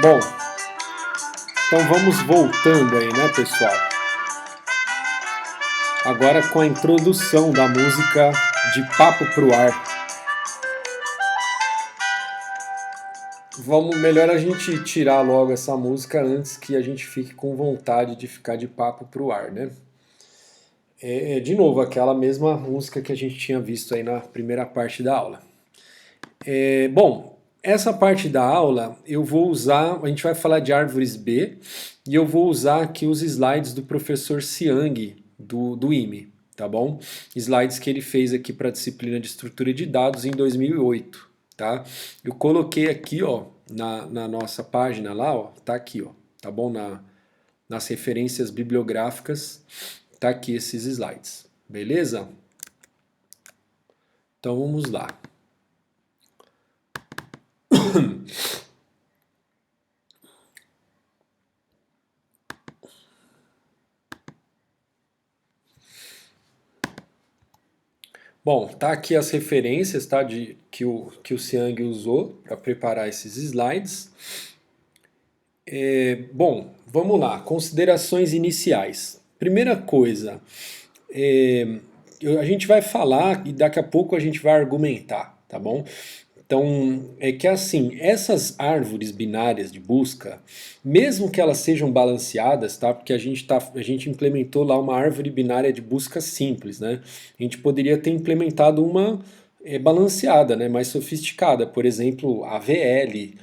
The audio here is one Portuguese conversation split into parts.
Bom, então vamos voltando aí, né, pessoal? Agora com a introdução da música de Papo pro Ar. Vamos, melhor a gente tirar logo essa música antes que a gente fique com vontade de ficar de papo pro ar, né? De novo, aquela mesma música que a gente tinha visto aí na primeira parte da aula. Bom, essa parte da aula eu vou usar, a gente vai falar de árvores B e eu vou usar aqui os slides do professor Siang do IME, tá bom? Slides que ele fez aqui para a disciplina de estrutura de dados em 2008, tá? Eu coloquei aqui, ó, na nossa página lá, ó, tá aqui, ó, tá bom? Nas referências bibliográficas, tá aqui esses slides, beleza? Então vamos lá. Bom, tá aqui as referências, tá, que o Siang usou para preparar esses slides. Bom, vamos lá, considerações iniciais. Primeira coisa, a gente vai falar e daqui a pouco a gente vai argumentar, tá bom? Então, é que assim, essas árvores binárias de busca, mesmo que elas sejam balanceadas, tá? Porque a gente implementou lá uma árvore binária de busca simples, né? A gente poderia ter implementado uma balanceada, né? Mais sofisticada, por exemplo, AVL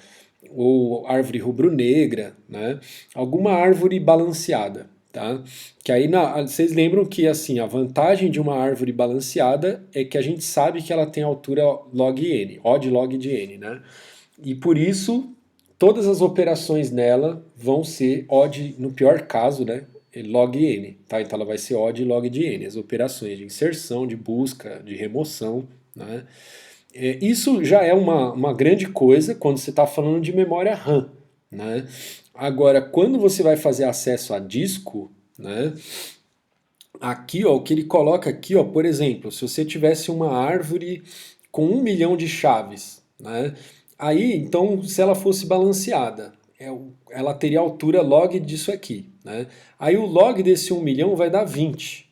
ou árvore rubro-negra, né? Alguma árvore balanceada. Tá? Que aí vocês lembram que assim a vantagem de uma árvore balanceada é que a gente sabe que ela tem altura log n, O de log de n, né? E por isso todas as operações nela vão ser O de, no pior caso, né, log n, tá? Então ela vai ser O de log de n, as operações de inserção, de busca, de remoção, né? Isso já é uma grande coisa quando você está falando de memória RAM, né? Agora, quando você vai fazer acesso a disco, né? Aqui, ó, o que ele coloca aqui, ó, por exemplo, se você tivesse uma árvore com 1 milhão de chaves, né? Aí, então, se ela fosse balanceada, ela teria altura log disso aqui, né? Aí o log desse 1 milhão vai dar 20.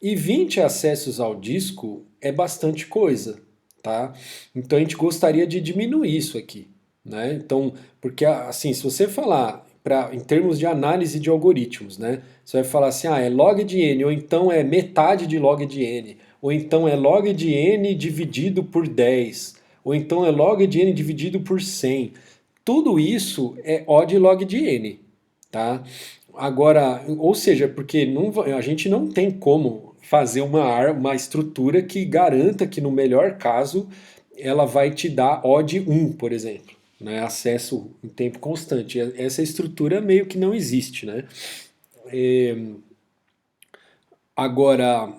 E 20 acessos ao disco é bastante coisa, tá? Então a gente gostaria de diminuir isso aqui, né? Então, porque assim, se você falar em termos de análise de algoritmos, né? Você vai falar assim, é log de n, ou então é metade de log de n, ou então é log de n dividido por 10, ou então é log de n dividido por 100. Tudo isso é O de log de n, tá? Agora, ou seja, porque a gente não tem como fazer uma estrutura que garanta que no melhor caso ela vai te dar O de 1, por exemplo, né? Acesso em tempo constante. Essa estrutura meio que não existe, né? Agora,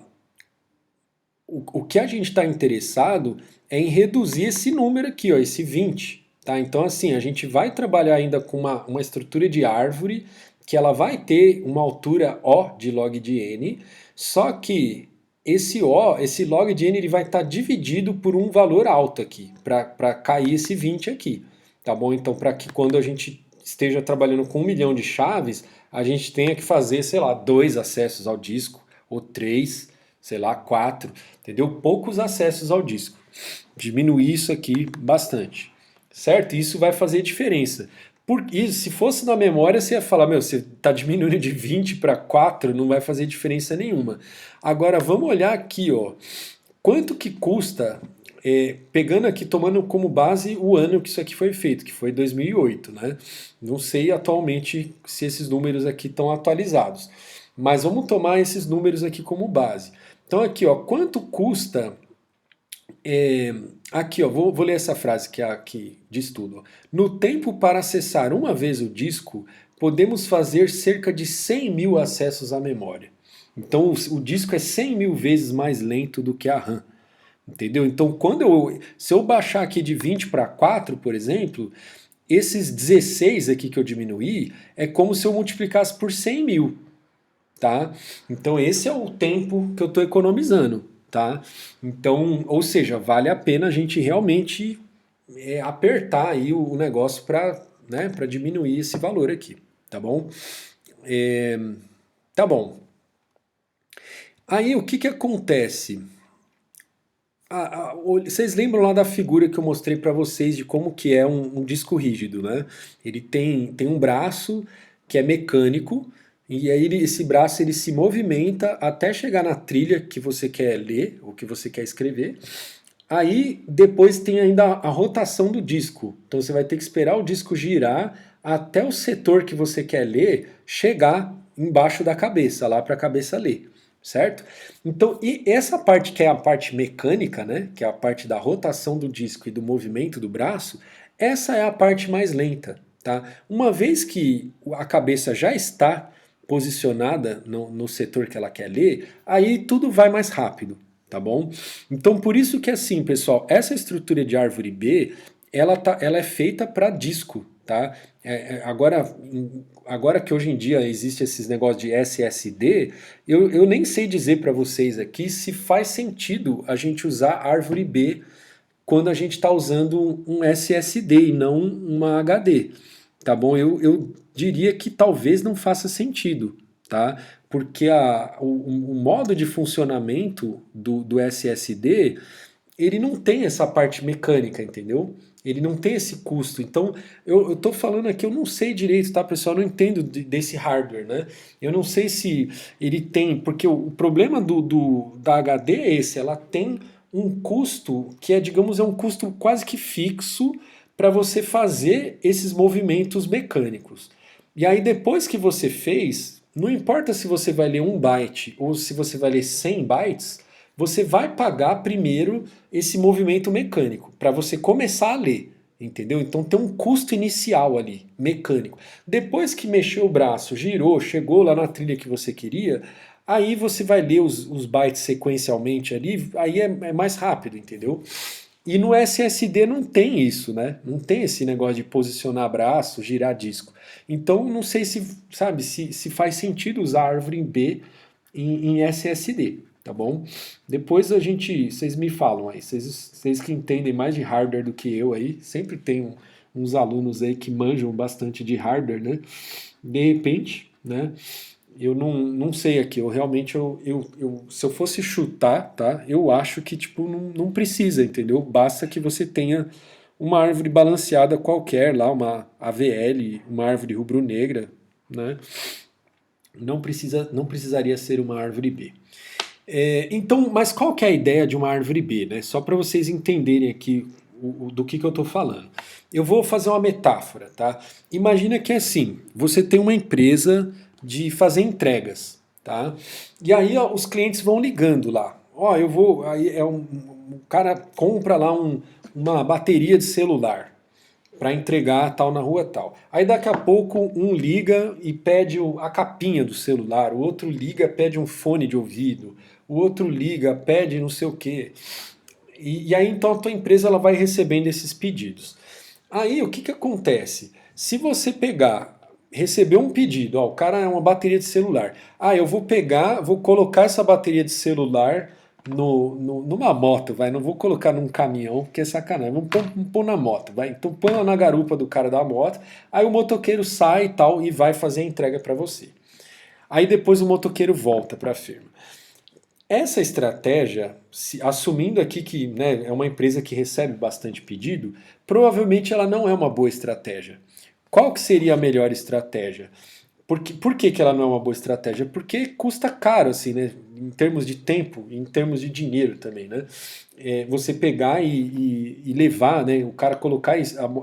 o que a gente está interessado é em reduzir esse número aqui, ó, esse 20. Tá? Então, assim, a gente vai trabalhar ainda com uma estrutura de árvore que ela vai ter uma altura O de log de n, só que esse O, esse log de n, ele vai estar dividido por um valor alto aqui, para cair esse 20 aqui. Tá bom? Então, para que quando a gente esteja trabalhando com 1 milhão de chaves, a gente tenha que fazer, sei lá, 2 acessos ao disco, ou 3, sei lá, 4, entendeu? Poucos acessos ao disco. Diminuir isso aqui bastante, certo? Isso vai fazer diferença. Porque se fosse na memória, você ia falar, meu, você está diminuindo de 20 para 4, não vai fazer diferença nenhuma. Agora, vamos olhar aqui, ó. Quanto que custa, pegando aqui, tomando como base o ano que isso aqui foi feito, que foi 2008, né? Não sei atualmente se esses números aqui estão atualizados. Mas vamos tomar esses números aqui como base. Então aqui, ó, quanto custa... aqui, ó, vou ler essa frase que é aqui diz tudo. No tempo para acessar uma vez o disco, podemos fazer cerca de 100 mil acessos à memória. Então o disco é 100 mil vezes mais lento do que a RAM. Entendeu? Então se eu baixar aqui de 20 para 4, por exemplo, esses 16 aqui que eu diminuí, é como se eu multiplicasse por 100 mil. Tá? Então esse é o tempo que eu estou economizando, tá? Então, ou seja, vale a pena a gente realmente apertar aí o negócio para né, para diminuir esse valor aqui, tá bom? Tá bom. Aí o que que acontece? Vocês lembram lá da figura que eu mostrei para vocês de como que é um disco rígido, né? Ele tem um braço que é mecânico e aí esse braço ele se movimenta até chegar na trilha que você quer ler ou que você quer escrever. Aí depois tem ainda a rotação do disco. Então você vai ter que esperar o disco girar até o setor que você quer ler chegar embaixo da cabeça, lá para a cabeça ler, certo? Então, e essa parte que é a parte mecânica, né, que é a parte da rotação do disco e do movimento do braço, essa é a parte mais lenta, tá? Uma vez que a cabeça já está posicionada no setor que ela quer ler, aí tudo vai mais rápido, tá bom? Então por isso que assim, pessoal, essa estrutura de árvore B, ela é feita para disco, tá? Agora que hoje em dia existe esses negócios de SSD, eu nem sei dizer para vocês aqui se faz sentido a gente usar árvore B quando a gente está usando um SSD e não uma HD, tá bom? Eu diria que talvez não faça sentido, tá? Porque o modo de funcionamento do SSD, ele não tem essa parte mecânica, entendeu? Ele não tem esse custo. Então, eu tô falando aqui, eu não sei direito, tá, pessoal? Eu não entendo desse hardware, né? Eu não sei se ele tem, porque o problema da HD é esse, ela tem um custo que é, digamos, é um custo quase que fixo para você fazer esses movimentos mecânicos. E aí depois que você fez, não importa se você vai ler 1 byte ou se você vai ler 100 bytes, você vai pagar primeiro esse movimento mecânico para você começar a ler, entendeu? Então tem um custo inicial ali, mecânico. Depois que mexeu o braço, girou, chegou lá na trilha que você queria, aí você vai ler os bytes sequencialmente ali, aí é mais rápido, entendeu? E no SSD não tem isso, né? Não tem esse negócio de posicionar braço, girar disco. Então não sei se, sabe, se faz sentido usar a árvore em B em SSD, tá bom? Depois vocês me falam aí, vocês que entendem mais de hardware do que eu aí, sempre tem uns alunos aí que manjam bastante de hardware, né? De repente, né? Eu não sei aqui, eu realmente, se eu fosse chutar, tá? Eu acho que, tipo, não precisa, entendeu? Basta que você tenha uma árvore balanceada qualquer lá, uma AVL, uma árvore rubro-negra, né? Não precisaria ser uma árvore B. Então, mas qual que é a ideia de uma árvore B, né? Só para vocês entenderem aqui do que eu estou falando. Eu vou fazer uma metáfora, tá? Imagina que é assim, você tem uma empresa de fazer entregas, tá? E aí ó, os clientes vão ligando lá. Ó, eu vou, aí o cara compra lá uma bateria de celular para entregar tal na rua tal. Aí daqui a pouco um liga e pede a capinha do celular, o outro liga, pede um fone de ouvido, o outro liga, pede não sei o quê. E aí então a tua empresa ela vai recebendo esses pedidos. Aí o que que acontece? Se você pegar, receber um pedido, ó, o cara é uma bateria de celular. Ah, eu vou pegar, vou colocar essa bateria de celular numa moto, vai, não vou colocar num caminhão, porque é sacanagem, vamos pôr na moto, vai. Então põe ela na garupa do cara da moto, aí o motoqueiro sai e tal e vai fazer a entrega para você. Aí depois o motoqueiro volta para a firma. Essa estratégia, assumindo aqui que né, é uma empresa que recebe bastante pedido, provavelmente ela não é uma boa estratégia. Qual que seria a melhor estratégia? Por que ela não é uma boa estratégia? Porque custa caro, assim, né? Em termos de tempo, em termos de dinheiro também, né? Você pegar e levar, né? O cara colocar,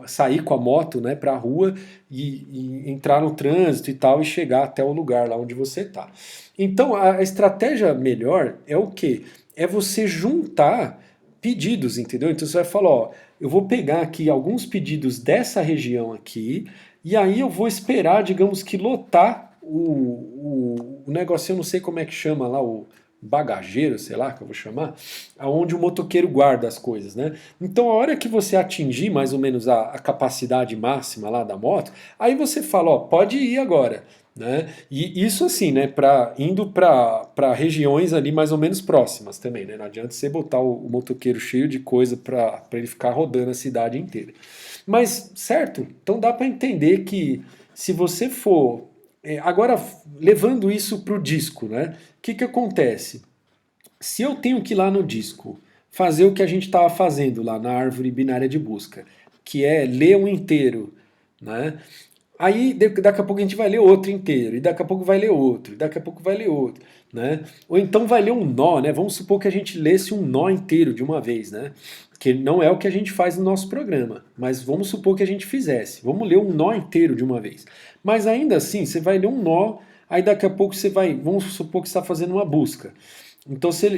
sair com a moto, né, para a rua e entrar no trânsito e tal e chegar até o lugar lá onde você está. Então a estratégia melhor é o quê? É você juntar pedidos, entendeu? Então você vai falar, ó, eu vou pegar aqui alguns pedidos dessa região aqui e aí eu vou esperar, digamos que lotar o negocinho, eu não sei como é que chama lá, o bagageiro, sei lá que eu vou chamar, aonde o motoqueiro guarda as coisas, né? Então a hora que você atingir mais ou menos a capacidade máxima lá da moto, aí você fala, ó, pode ir agora. né? E isso assim, né, indo para regiões ali mais ou menos próximas também, né? Não adianta você botar o motoqueiro cheio de coisa para ele ficar rodando a cidade inteira. Mas, certo? Então dá para entender que se você for. Agora, levando isso para o disco, né? O que, que acontece? Se eu tenho que ir lá no disco fazer o que a gente estava fazendo lá na árvore binária de busca, que é ler um inteiro, né? Aí daqui a pouco a gente vai ler outro inteiro, e daqui a pouco vai ler outro, e daqui a pouco vai ler outro, né? Ou então vai ler um nó, né? Vamos supor que a gente lesse um nó inteiro de uma vez, né? Que não é o que a gente faz no nosso programa, mas vamos supor que a gente fizesse. Vamos ler um nó inteiro de uma vez. Mas ainda assim, você vai ler um nó, aí daqui a pouco você vai, vamos supor que você está fazendo uma busca. Então você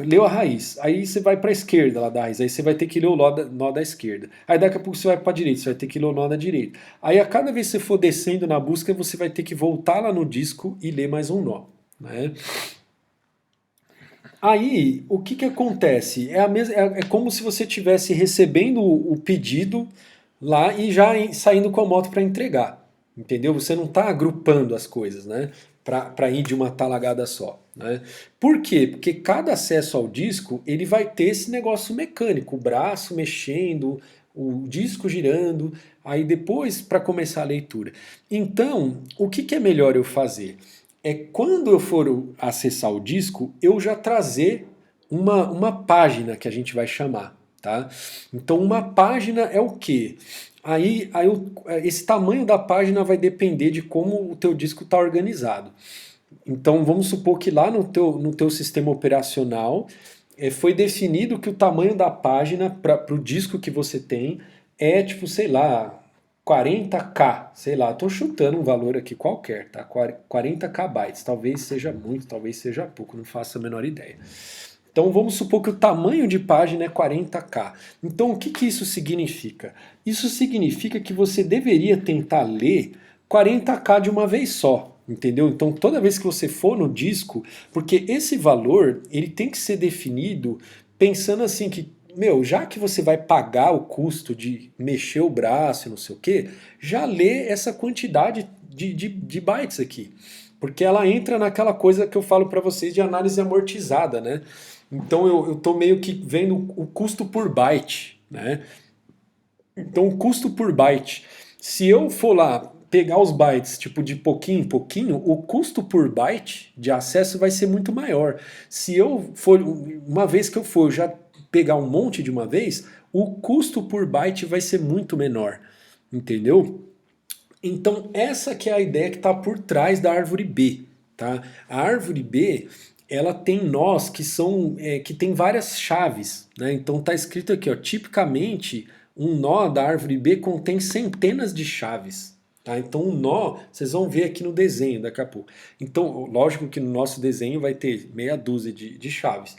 leu a raiz, aí você vai para a esquerda lá da raiz, aí você vai ter que ler o nó da esquerda. Aí daqui a pouco você vai para a direita, você vai ter que ler o nó da direita. Aí a cada vez que você for descendo na busca, você vai ter que voltar lá no disco e ler mais um nó, né? Aí o que que acontece? É como se você estivesse recebendo o pedido lá e já saindo com a moto para entregar, entendeu? Você não está agrupando as coisas, né? Para ir de uma talagada só, né? Por quê? Porque cada acesso ao disco ele vai ter esse negócio mecânico, o braço mexendo, o disco girando, aí depois para começar a leitura. Então, o que que é melhor eu fazer? É quando eu for acessar o disco, eu já trazer uma página que a gente vai chamar, tá? Então uma página é o quê? Esse tamanho da página vai depender de como o teu disco está organizado. Então vamos supor que lá no teu sistema operacional foi definido que o tamanho da página para o disco que você tem é tipo, sei lá, 40K, sei lá, estou chutando um valor aqui qualquer, tá? 40K bytes, talvez seja muito, talvez seja pouco, não faço a menor ideia. Então vamos supor que o tamanho de página é 40K. Então o que que isso significa? Isso significa que você deveria tentar ler 40K de uma vez só, entendeu? Então toda vez que você for no disco, porque esse valor ele tem que ser definido pensando assim que, meu, já que você vai pagar o custo de mexer o braço e não sei o que, já lê essa quantidade de bytes aqui. Porque ela entra naquela coisa que eu falo para vocês de análise amortizada, né? Então eu tô meio que vendo o custo por byte, né? Então o custo por byte, se eu for lá pegar os bytes tipo de pouquinho em pouquinho, o custo por byte de acesso vai ser muito maior. Se eu for, uma vez que eu for já pegar um monte de uma vez, o custo por byte vai ser muito menor, entendeu? Então essa que é a ideia que está por trás da árvore B, tá? A árvore B ela tem nós que são que tem várias chaves, né? Então está escrito aqui, ó, tipicamente um nó da árvore B contém centenas de chaves. Tá? Então um nó, vocês vão ver aqui no desenho daqui a pouco. Então, lógico que no nosso desenho vai ter meia dúzia de chaves.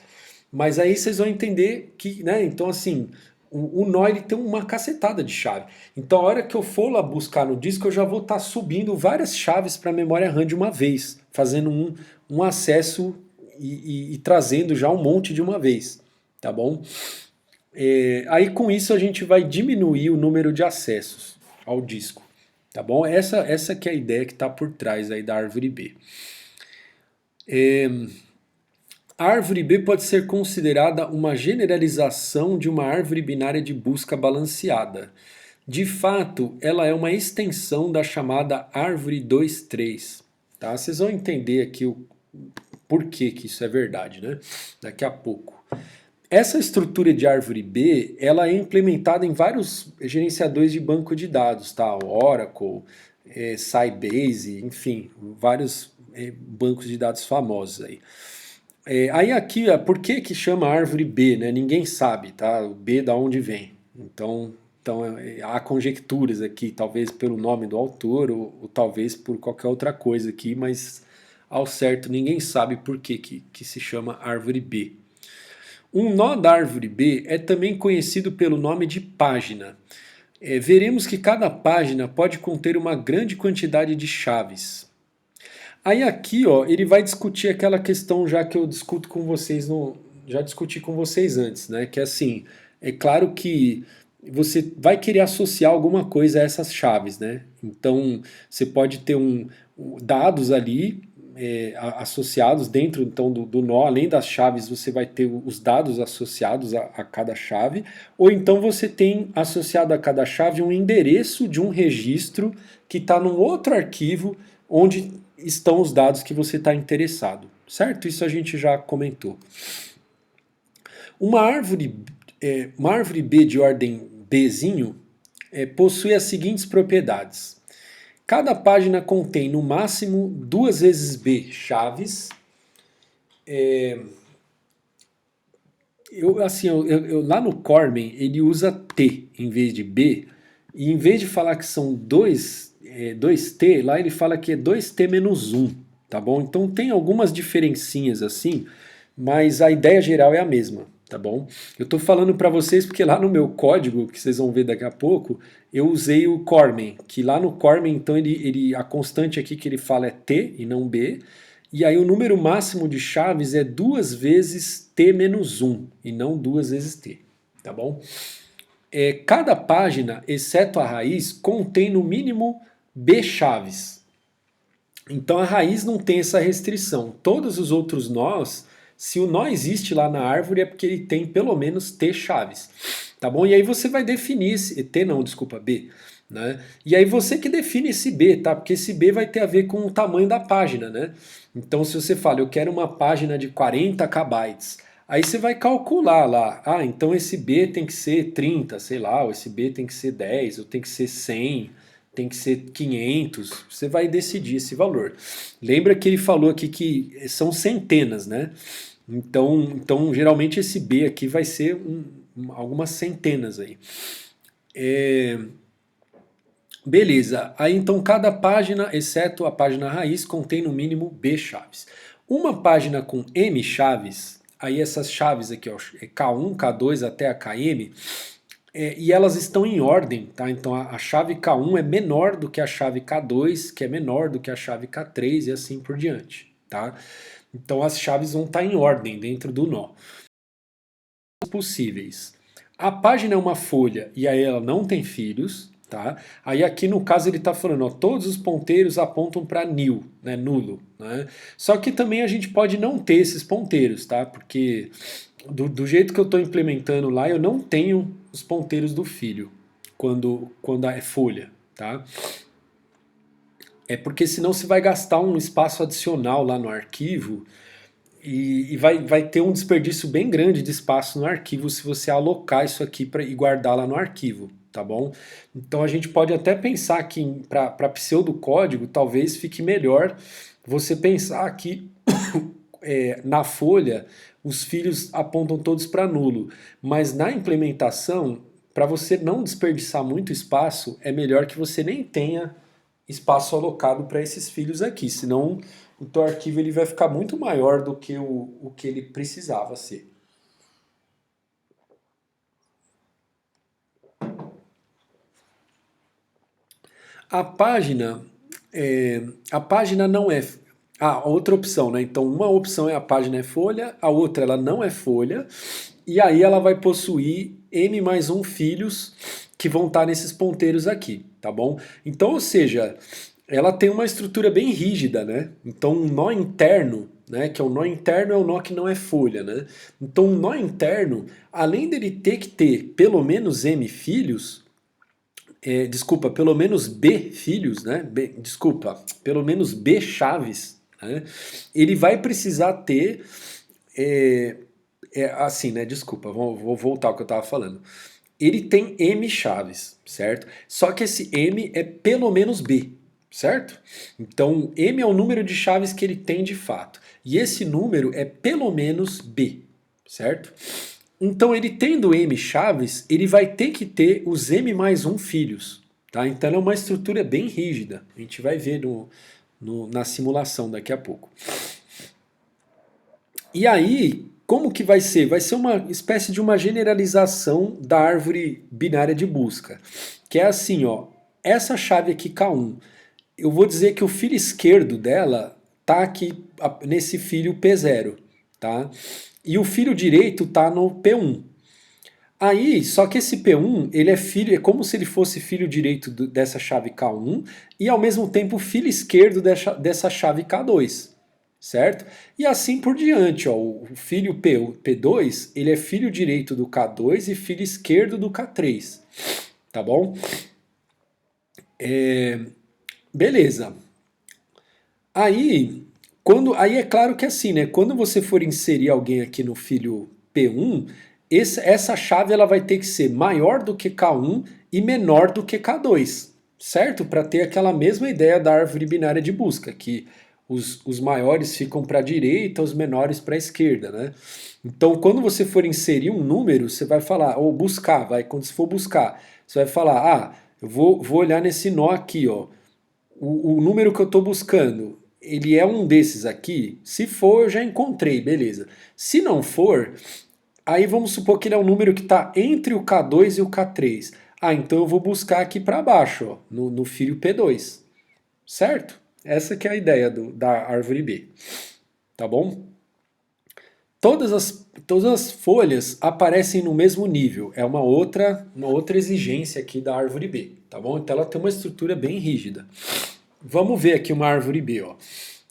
Mas aí vocês vão entender que, né? Então, assim, o nó ele tem uma cacetada de chave. Então, a hora que eu for lá buscar no disco, eu já vou estar subindo várias chaves para a memória RAM de uma vez, fazendo um acesso e trazendo já um monte de uma vez, tá bom? Aí com isso a gente vai diminuir o número de acessos ao disco, tá bom? Essa que é a ideia que está por trás aí da árvore B. A árvore B pode ser considerada uma generalização de uma árvore binária de busca balanceada. De fato, ela é uma extensão da chamada árvore 2-3. Tá? Vocês vão entender aqui o porquê que isso é verdade, né? Daqui a pouco. Essa estrutura de árvore B, ela é implementada em vários gerenciadores de banco de dados, tá? Oracle, Sybase, enfim, vários bancos de dados famosos aí. Aí aqui, por que que chama árvore B, né? Ninguém sabe, tá? O B da onde vem. Então há conjecturas aqui, talvez pelo nome do autor ou talvez por qualquer outra coisa aqui, mas ao certo ninguém sabe por que se chama árvore B. Um nó da árvore B é também conhecido pelo nome de página. Veremos que cada página pode conter uma grande quantidade de chaves. Aí aqui, ó, ele vai discutir aquela questão já que eu discuto com vocês já discuti com vocês antes, né? Que é assim, é claro que você vai querer associar alguma coisa a essas chaves, né? Então você pode ter dados ali associados dentro então do nó, além das chaves você vai ter os dados associados a cada chave, ou então você tem associado a cada chave um endereço de um registro que está num outro arquivo onde estão os dados que você está interessado, certo? Isso a gente já comentou. Uma árvore, uma árvore B de ordem Bzinho possui as seguintes propriedades. Cada página contém no máximo 2 vezes B chaves. Lá no Cormen ele usa T em vez de B, e em vez de falar que são 2T, lá ele fala que é 2T menos 1, tá bom? Então tem algumas diferencinhas assim, mas a ideia geral é a mesma, tá bom? Eu tô falando para vocês porque lá no meu código, que vocês vão ver daqui a pouco, eu usei o Cormen, que lá no Cormen, então a constante aqui que ele fala é T e não B, e aí o número máximo de chaves é 2 vezes T menos 1, e não 2 vezes T, tá bom? Cada página, exceto a raiz, contém no mínimo B chaves. Então a raiz não tem essa restrição. Todos os outros nós, se o nó existe lá na árvore é porque ele tem pelo menos T chaves, tá bom? E aí você vai definir T não, desculpa, B, né? E aí você que define esse B, tá? Porque esse B vai ter a ver com o tamanho da página, né? Então se você fala, eu quero uma página de 40 KB, aí você vai calcular lá, então esse B tem que ser 30, sei lá, ou esse B tem que ser 10, ou tem que ser 100, tem que ser 500, você vai decidir esse valor. Lembra que ele falou aqui que são centenas, né? Então geralmente esse B aqui vai ser algumas centenas aí. Beleza, aí então cada página, exceto a página raiz, contém no mínimo B chaves. Uma página com M chaves, aí essas chaves aqui, ó, K1, K2 até a KM, e elas estão em ordem, tá? Então a chave K1 é menor do que a chave K2, que é menor do que a chave K3 e assim por diante, tá? Então as chaves vão estar em ordem dentro do nó. Possíveis. A página é uma folha e aí ela não tem filhos, tá? Aí aqui no caso ele está falando, ó, todos os ponteiros apontam para nil, né, nulo, né? Só que também a gente pode não ter esses ponteiros, tá? Porque do jeito que eu estou implementando lá, eu não tenho os ponteiros do filho quando é folha, tá? É porque senão você vai gastar um espaço adicional lá no arquivo e vai ter um desperdício bem grande de espaço no arquivo se você alocar isso aqui e guardar lá no arquivo, tá bom? Então a gente pode até pensar que para pseudocódigo talvez fique melhor você pensar que na folha os filhos apontam todos para nulo, mas na implementação, para você não desperdiçar muito espaço, é melhor que você nem tenha espaço alocado para esses filhos aqui, senão o teu arquivo ele vai ficar muito maior do que o que ele precisava ser. A página, a página não é. Outra opção, né? Então, uma opção é a página é folha, a outra ela não é folha, e aí ela vai possuir m mais 1 filhos que vão estar nesses ponteiros aqui, tá bom? Então, ou seja, ela tem uma estrutura bem rígida, né? Então, um nó interno, né? Que é o nó interno é o nó que não é folha, né? Então, um nó interno, além dele ter que ter pelo menos m filhos, desculpa, pelo menos B filhos, né? Pelo menos B chaves, né? Ele vai precisar ter, assim, né? Desculpa, vou voltar ao que eu estava falando. Ele tem M chaves, certo? Só que esse M é pelo menos B, certo? Então, M é o número de chaves que ele tem de fato. E esse número é pelo menos B, certo? Então, ele tendo M chaves, ele vai ter que ter os M mais 1 filhos. Tá? Então, é uma estrutura bem rígida. A gente vai ver na simulação daqui a pouco. E aí, como que vai ser? Vai ser uma espécie de uma generalização da árvore binária de busca. Que é assim, ó. Essa chave aqui, K1, eu vou dizer que o filho esquerdo dela tá aqui nesse filho P0, tá? E o filho direito tá no P1. Aí, só que esse P1, ele é filho, é como se ele fosse filho direito dessa chave K1 e ao mesmo tempo filho esquerdo dessa chave K2, certo? E assim por diante, ó, o filho P2, ele é filho direito do K2 e filho esquerdo do K3, tá bom? Beleza. Aí é claro que assim, né? Quando você for inserir alguém aqui no filho P1, essa chave ela vai ter que ser maior do que K1 e menor do que K2, certo? Para ter aquela mesma ideia da árvore binária de busca, que os maiores ficam para a direita, os menores para a esquerda, né? Então, quando você for inserir um número, você vai falar, ou buscar, quando você for buscar, você vai falar, eu vou olhar nesse nó aqui, ó. O número que eu estou buscando, ele é um desses aqui? Se for, eu já encontrei, beleza. Se não for, aí vamos supor que ele é um número que está entre o K2 e o K3. Então eu vou buscar aqui para baixo, ó, no filho P2. Certo? Essa que é a ideia da árvore B. Tá bom? Todas as folhas aparecem no mesmo nível. É uma outra exigência aqui da árvore B. Tá bom? Então ela tem uma estrutura bem rígida. Vamos ver aqui uma árvore B, ó.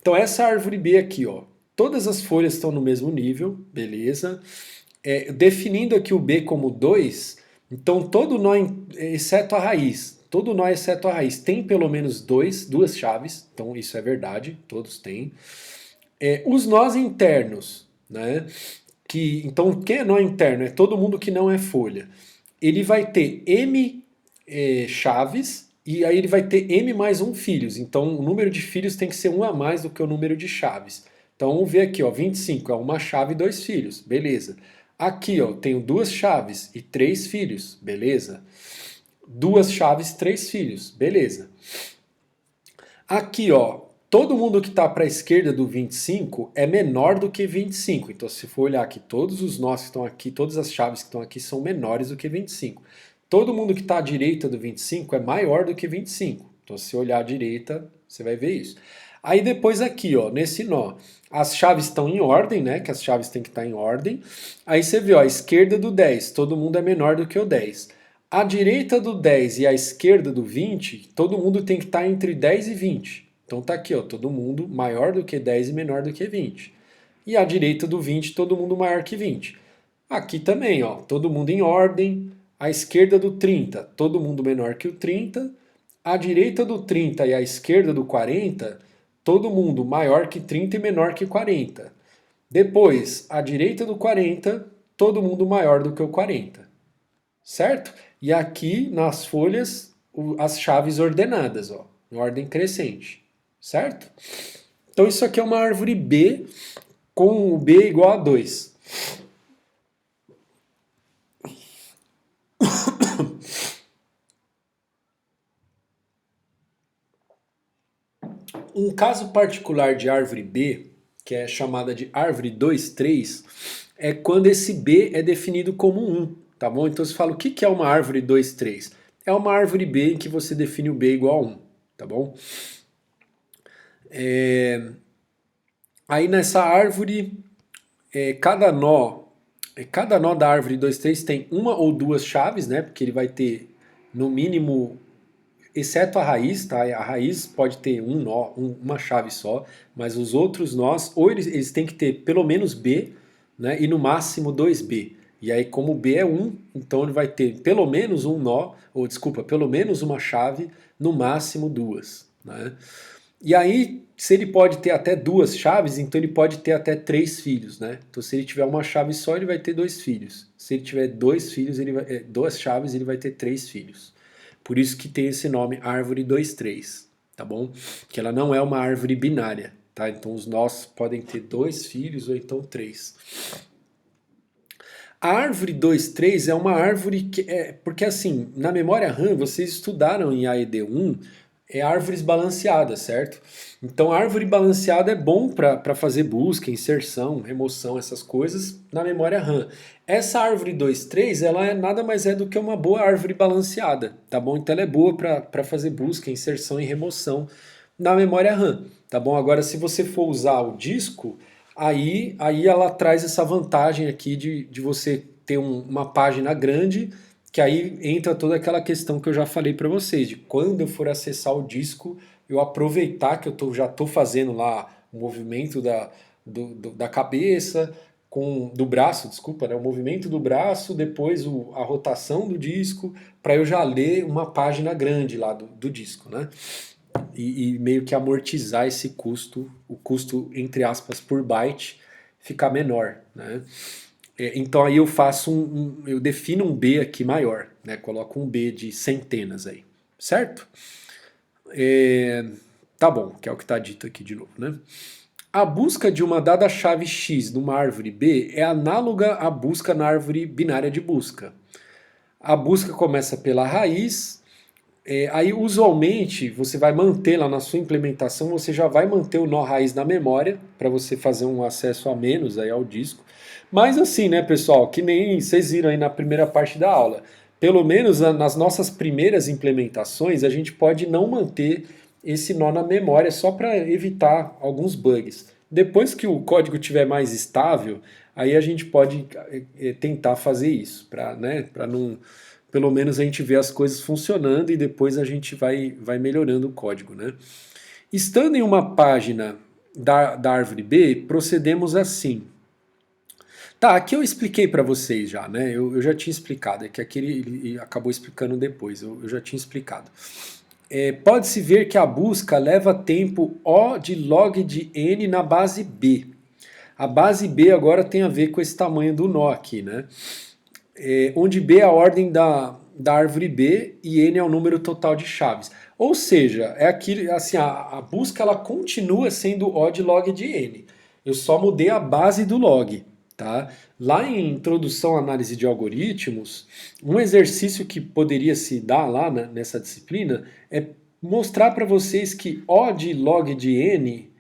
Então essa árvore B aqui, ó, todas as folhas estão no mesmo nível, beleza? Definindo aqui o B como 2, então todo nó, exceto a raiz, todo nó exceto a raiz tem pelo menos duas chaves, então isso é verdade, todos têm. Os nós internos, né? Então, quem é nó interno? É todo mundo que não é folha. Ele vai ter M chaves e aí ele vai ter M mais um filhos. Então, o número de filhos tem que ser um a mais do que o número de chaves. Então, vamos ver aqui, ó, 25 é uma chave e dois filhos, beleza. Aqui, ó, tenho duas chaves e três filhos, beleza. Duas chaves, três filhos, beleza. Aqui, ó, todo mundo que está para a esquerda do 25 é menor do que 25. Então, se for olhar aqui, todos os nós que estão aqui, todas as chaves que estão aqui são menores do que 25. Todo mundo que está à direita do 25 é maior do que 25. Então, se olhar à direita, você vai ver isso. Aí depois aqui, ó, nesse nó, as chaves estão em ordem, né? Que as chaves têm que estar em ordem. Aí você vê, ó, a esquerda do 10, todo mundo é menor do que o 10. A direita do 10 e a esquerda do 20, todo mundo tem que estar entre 10 e 20. Então tá aqui, ó, todo mundo maior do que 10 e menor do que 20. E a direita do 20, todo mundo maior que 20. Aqui também, ó, todo mundo em ordem. A esquerda do 30, todo mundo menor que o 30. A direita do 30 e a esquerda do 40, todo mundo maior que 30 e menor que 40. Depois, a direita do 40, todo mundo maior do que o 40. Certo? E aqui nas folhas, as chaves ordenadas, ó, em ordem crescente. Certo? Então isso aqui é uma árvore B com o B igual a 2. Um caso particular de árvore B, que é chamada de árvore 2, 3, é quando esse B é definido como 1, tá bom? Então você fala, o que é uma árvore 2, 3? É uma árvore B em que você define o B igual a 1, tá bom? Aí nessa árvore, cada nó da árvore 2, 3 tem uma ou duas chaves, né? Porque ele vai ter, no mínimo, exceto a raiz, tá? A raiz pode ter um nó, uma chave só, mas os outros nós, ou eles têm que ter pelo menos B, né? E no máximo 2B. E aí, como B é 1, então ele vai ter pelo menos um nó, ou desculpa, pelo menos uma chave, no máximo duas, né? E aí, se ele pode ter até duas chaves, então ele pode ter até três filhos, né? Então, se ele tiver uma chave só, ele vai ter dois filhos. Se ele tiver dois filhos, duas chaves, ele vai ter três filhos. Por isso que tem esse nome árvore 2-3, tá bom? Que ela não é uma árvore binária, tá? Então os nós podem ter dois filhos ou então três. A árvore 2-3 é uma árvore que porque assim, na memória RAM vocês estudaram em AED1 árvores balanceadas, certo? Então a árvore balanceada é bom para fazer busca, inserção, remoção, essas coisas na memória RAM. Essa árvore 2-3, ela nada mais é do que uma boa árvore balanceada, tá bom? Então ela é boa para fazer busca, inserção e remoção na memória RAM, tá bom? Agora se você for usar o disco, aí ela traz essa vantagem aqui de você ter uma página grande, que aí entra toda aquela questão que eu já falei para vocês, de quando eu for acessar o disco, eu aproveitar que já estou fazendo lá o movimento da cabeça, do braço, desculpa, né? O movimento do braço, depois a rotação do disco, para eu já ler uma página grande lá do disco, né? E meio que amortizar esse custo, o custo, entre aspas, por byte, ficar menor, né? Então aí eu eu defino um B aqui maior, né? Coloco um B de centenas aí, certo? Tá bom, que é o que está dito aqui de novo, né? A busca de uma dada chave X numa árvore B é análoga à busca na árvore binária de busca. A busca começa pela raiz, aí usualmente você vai manter lá na sua implementação, você já vai manter o nó raiz na memória, para você fazer um acesso a menos aí ao disco. Mas assim, né, pessoal, que nem vocês viram aí na primeira parte da aula, pelo menos nas nossas primeiras implementações, a gente pode não manter esse nó na memória só para evitar alguns bugs. Depois que o código estiver mais estável, aí a gente pode tentar fazer isso, para, né, não, pelo menos a gente ver as coisas funcionando e depois a gente vai melhorando o código, né? Estando em uma página da árvore B, procedemos assim. Tá, aqui eu expliquei para vocês já, né? Eu já tinha explicado, é que aqui ele acabou explicando depois, eu já tinha explicado. Pode-se ver que a busca leva tempo O de log de N na base B. A base B agora tem a ver com esse tamanho do nó aqui, né? Onde B é a ordem da árvore B e N é o número total de chaves. Ou seja, é aquilo, assim, a busca ela continua sendo O de log de N. Eu só mudei a base do log. Tá? Lá em Introdução à Análise de Algoritmos, um exercício que poderia se dar lá nessa disciplina é mostrar para vocês que O de log de N,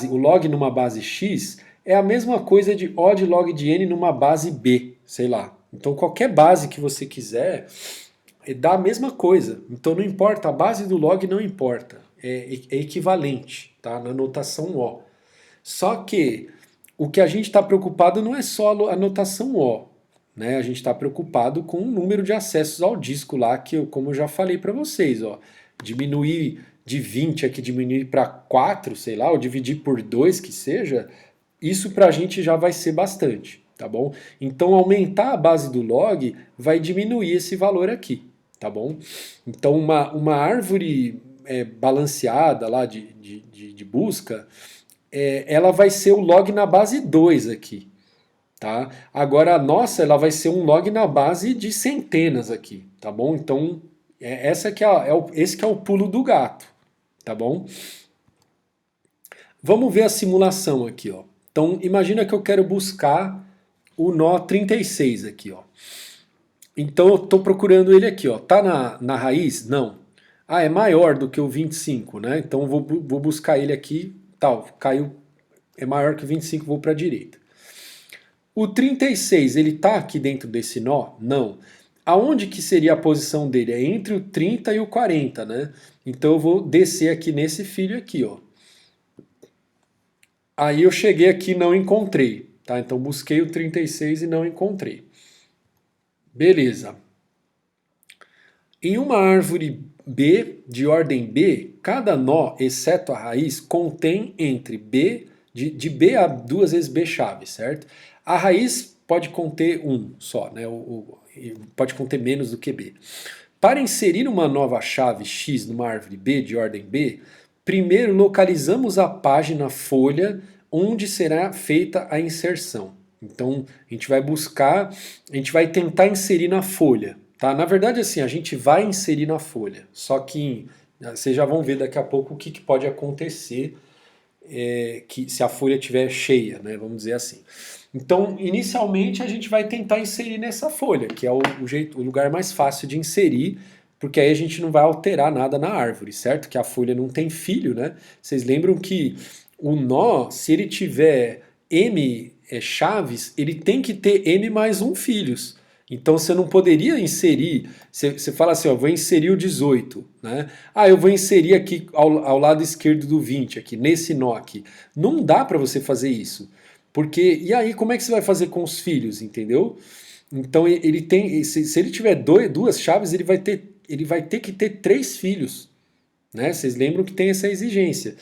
o log numa base X, é a mesma coisa de O de log de N numa base B, sei lá. Então qualquer base que você quiser dá a mesma coisa. Então não importa, a base do log não importa, é equivalente, tá? Na notação O. Só que o que a gente está preocupado não é só a notação O, né? A gente está preocupado com o número de acessos ao disco lá, que como eu já falei para vocês, ó, diminuir de 20 aqui, diminuir para 4, sei lá, ou dividir por 2 que seja, isso para a gente já vai ser bastante, tá bom? Então aumentar a base do log vai diminuir esse valor aqui, tá bom? Então uma árvore balanceada lá de busca, ela vai ser o log na base 2 aqui, tá? Agora a nossa, ela vai ser um log na base de centenas aqui, tá bom? Então, esse que é o pulo do gato, tá bom? Vamos ver a simulação aqui, ó. Então, imagina que eu quero buscar o nó 36 aqui, ó. Então, eu estou procurando ele aqui, ó. Tá na raiz? Não. Ah, é maior do que o 25, né? Então, eu vou buscar ele aqui. Tal, caiu, é maior que 25, vou para a direita. O 36, ele está aqui dentro desse nó? Não. Aonde que seria a posição dele? É entre o 30 e o 40, né? Então eu vou descer aqui nesse filho aqui, ó. Aí eu cheguei aqui e não encontrei, tá? Então busquei o 36 e não encontrei. Beleza. Em uma árvore B, de ordem B, cada nó, exceto a raiz, contém entre B, de B a 2 vezes B chave, certo? A raiz pode conter um só, né? Pode conter menos do que B. Para inserir uma nova chave X numa árvore B, de ordem B, primeiro localizamos a página folha onde será feita a inserção. Então, a gente vai buscar, a gente vai tentar inserir na folha. Tá? Na verdade, assim, a gente vai inserir na folha, só que vocês já vão ver daqui a pouco o que pode acontecer se a folha estiver cheia, né? Vamos dizer assim. Então, inicialmente, a gente vai tentar inserir nessa folha, que é o lugar mais fácil de inserir, porque aí a gente não vai alterar nada na árvore, certo? Que a folha não tem filho, né? Vocês lembram que o nó, se ele tiver M chaves, ele tem que ter M mais um filhos. Então você não poderia inserir, você fala assim, ó, vou inserir o 18, né? Ah, eu vou inserir aqui ao lado esquerdo do 20, aqui, nesse nó aqui. Não dá para você fazer isso. Porque, e aí, como é que você vai fazer com os filhos, entendeu? Então ele tem, se ele tiver duas chaves, ele vai ter que ter três filhos, né? Vocês lembram que tem essa exigência.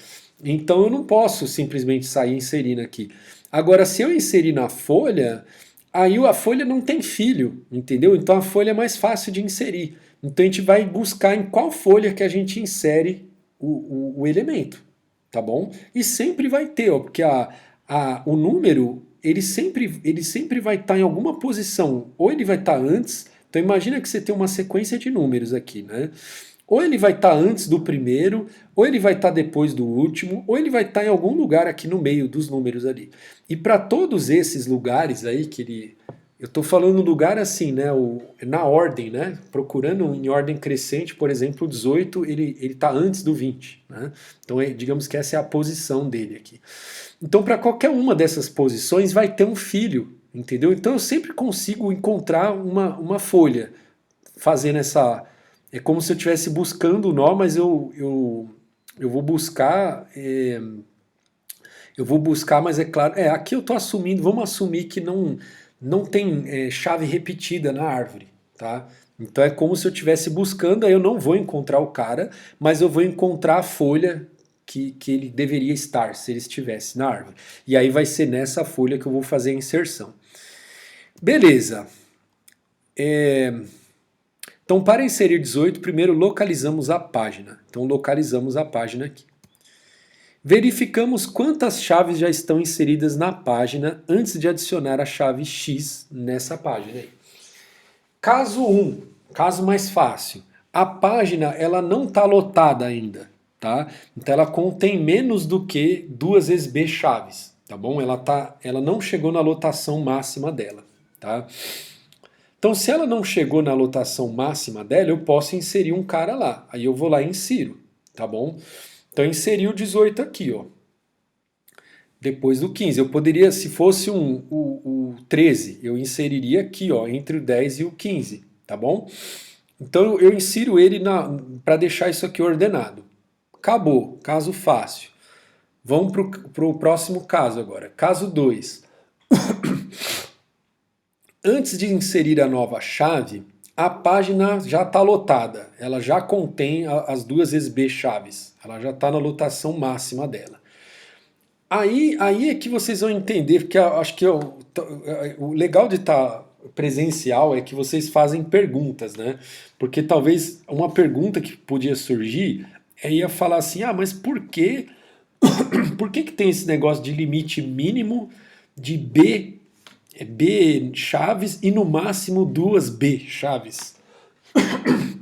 Então eu não posso simplesmente sair inserindo aqui. Agora, se eu inserir na folha, aí a folha não tem filho, entendeu? Então a folha é mais fácil de inserir. Então a gente vai buscar em qual folha que a gente insere o elemento, tá bom? E sempre vai ter, ó, porque o número ele sempre vai estar em alguma posição, ou ele vai estar antes. Então imagina que você tem uma sequência de números aqui, né? Ou ele vai estar antes do primeiro, ou ele vai estar depois do último, ou ele vai estar em algum lugar aqui no meio dos números ali. E para todos esses lugares aí que ele. Eu estou falando lugar assim, né? Na ordem, né? Procurando em ordem crescente, por exemplo, o 18 ele está antes do 20. Né? Então, digamos que essa é a posição dele aqui. Então, para qualquer uma dessas posições, vai ter um filho, entendeu? Então, eu sempre consigo encontrar uma folha fazendo essa. É como se eu estivesse buscando o nó, mas eu vou buscar. Eu vou buscar, mas é claro. Aqui eu estou assumindo, vamos assumir que não tem chave repetida na árvore, tá? Então é como se eu estivesse buscando, aí eu não vou encontrar o cara, mas eu vou encontrar a folha que ele deveria estar, se ele estivesse na árvore. E aí vai ser nessa folha que eu vou fazer a inserção. Beleza. Então, para inserir 18, primeiro localizamos a página. Então, localizamos a página aqui. Verificamos quantas chaves já estão inseridas na página antes de adicionar a chave X nessa página aí. Caso 1, caso mais fácil. A página ela não está lotada ainda, tá? Então ela contém menos do que 2 vezes B chaves, tá bom? Ela não chegou na lotação máxima dela, tá? Então se ela não chegou na lotação máxima dela, eu posso inserir um cara lá. Aí eu vou lá e insiro, tá bom? Então inseri o 18 aqui, ó. Depois do 15. Eu poderia, se fosse o 13, eu inseriria aqui, ó, entre o 10 e o 15, tá bom? Então eu insiro ele para deixar isso aqui ordenado. Acabou, caso fácil. Vamos para o próximo caso agora. Caso 2. Antes de inserir a nova chave, a página já está lotada. Ela já contém as 2 vezes B chaves. Ela já está na lotação máxima dela. Aí é que vocês vão entender, porque eu acho que o legal de estar presencial é que vocês fazem perguntas, né? Porque talvez uma pergunta que podia surgir ia falar assim, mas por que tem esse negócio de limite mínimo de B chaves e no máximo 2 B chaves?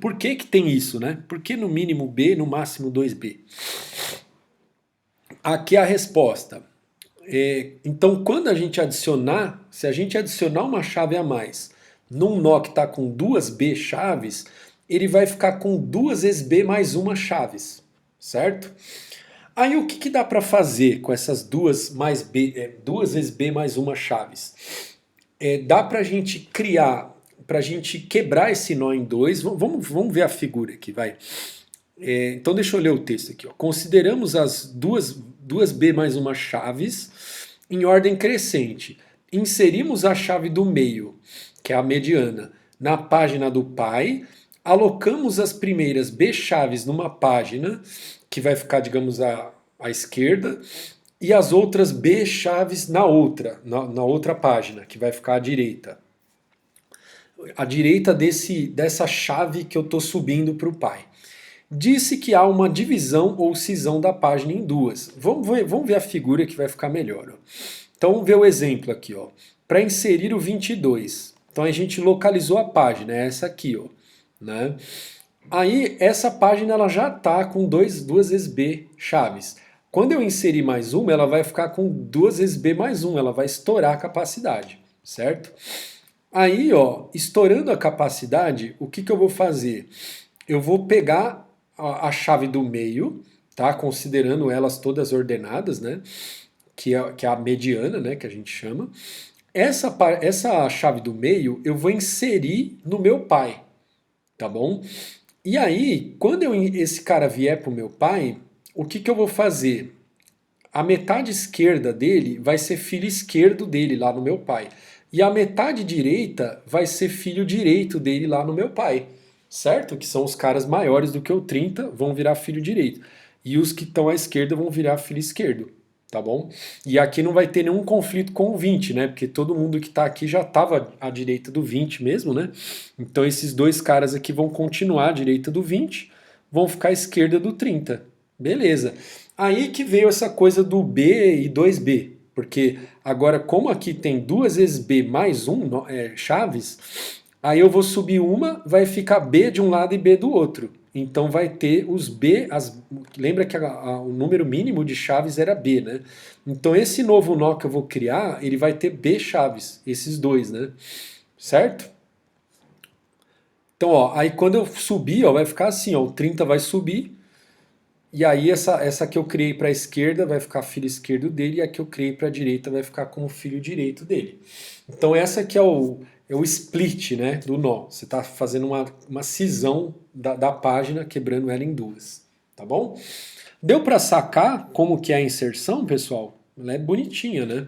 Por que tem isso, né? Por que no mínimo B, no máximo 2B? Aqui é a resposta. Então, quando a gente adicionar, se a gente adicionar uma chave a mais num nó que está com 2 B chaves, ele vai ficar com 2 vezes B mais uma chaves, certo? Aí o que dá para fazer com essas 2 vezes B mais uma chaves? Dá para a gente criar, para a gente quebrar esse nó em dois. Vamos ver a figura aqui, vai. Então deixa eu ler o texto aqui. Ó. Consideramos as duas B mais uma chaves em ordem crescente. Inserimos a chave do meio, que é a mediana, na página do pai. Alocamos as primeiras B chaves numa página, que vai ficar, digamos, à esquerda, e as outras B chaves na outra página, que vai ficar à direita. À direita dessa chave que eu estou subindo para o pai. Disse que há uma divisão ou cisão da página em duas. Vamos ver a figura que vai ficar melhor. Ó. Então vamos ver o exemplo aqui. Para inserir o 22. Então a gente localizou a página, é essa aqui. Ó, né? Aí essa página ela já está com 2 vezes B chaves. Quando eu inserir mais uma, ela vai ficar com 2 vezes B mais 1. Ela vai estourar a capacidade, certo? Aí, ó, estourando a capacidade, o que eu vou fazer? Eu vou pegar a chave do meio, tá? Considerando elas todas ordenadas, né? Que é a mediana, né? Que a gente chama. Essa chave do meio eu vou inserir no meu pai, tá bom? E aí, quando esse cara vier pro meu pai, o que eu vou fazer? a metade esquerda dele vai ser filho esquerdo dele lá no meu pai. E a metade direita vai ser filho direito dele lá no meu pai. Certo? Que são os caras maiores do que o 30 vão virar filho direito. E os que estão à esquerda vão virar filho esquerdo. Tá bom? E aqui não vai ter nenhum conflito com o 20, né? Porque todo mundo que tá aqui já estava à direita do 20 mesmo, né? Então esses dois caras aqui vão continuar à direita do 20, vão ficar à esquerda do 30. Beleza. Aí que veio essa coisa do B e 2B. Porque agora, como aqui tem duas vezes B mais um chaves, aí eu vou subir uma, vai ficar B de um lado e B do outro. Então vai ter os B, lembra que o número mínimo de chaves era B, né? Então esse novo nó que eu vou criar, ele vai ter B chaves, esses dois, né? Certo? Então, ó, aí quando eu subir, ó, vai ficar assim, ó, o 30 vai subir, e aí essa que eu criei para a esquerda vai ficar filho esquerdo dele, e a que eu criei para a direita vai ficar como filho direito dele. Então essa que é o split, né, do nó. Você está fazendo uma cisão da página, quebrando ela em duas. Tá bom? Deu para sacar como que é a inserção, pessoal? Ela é bonitinha, né?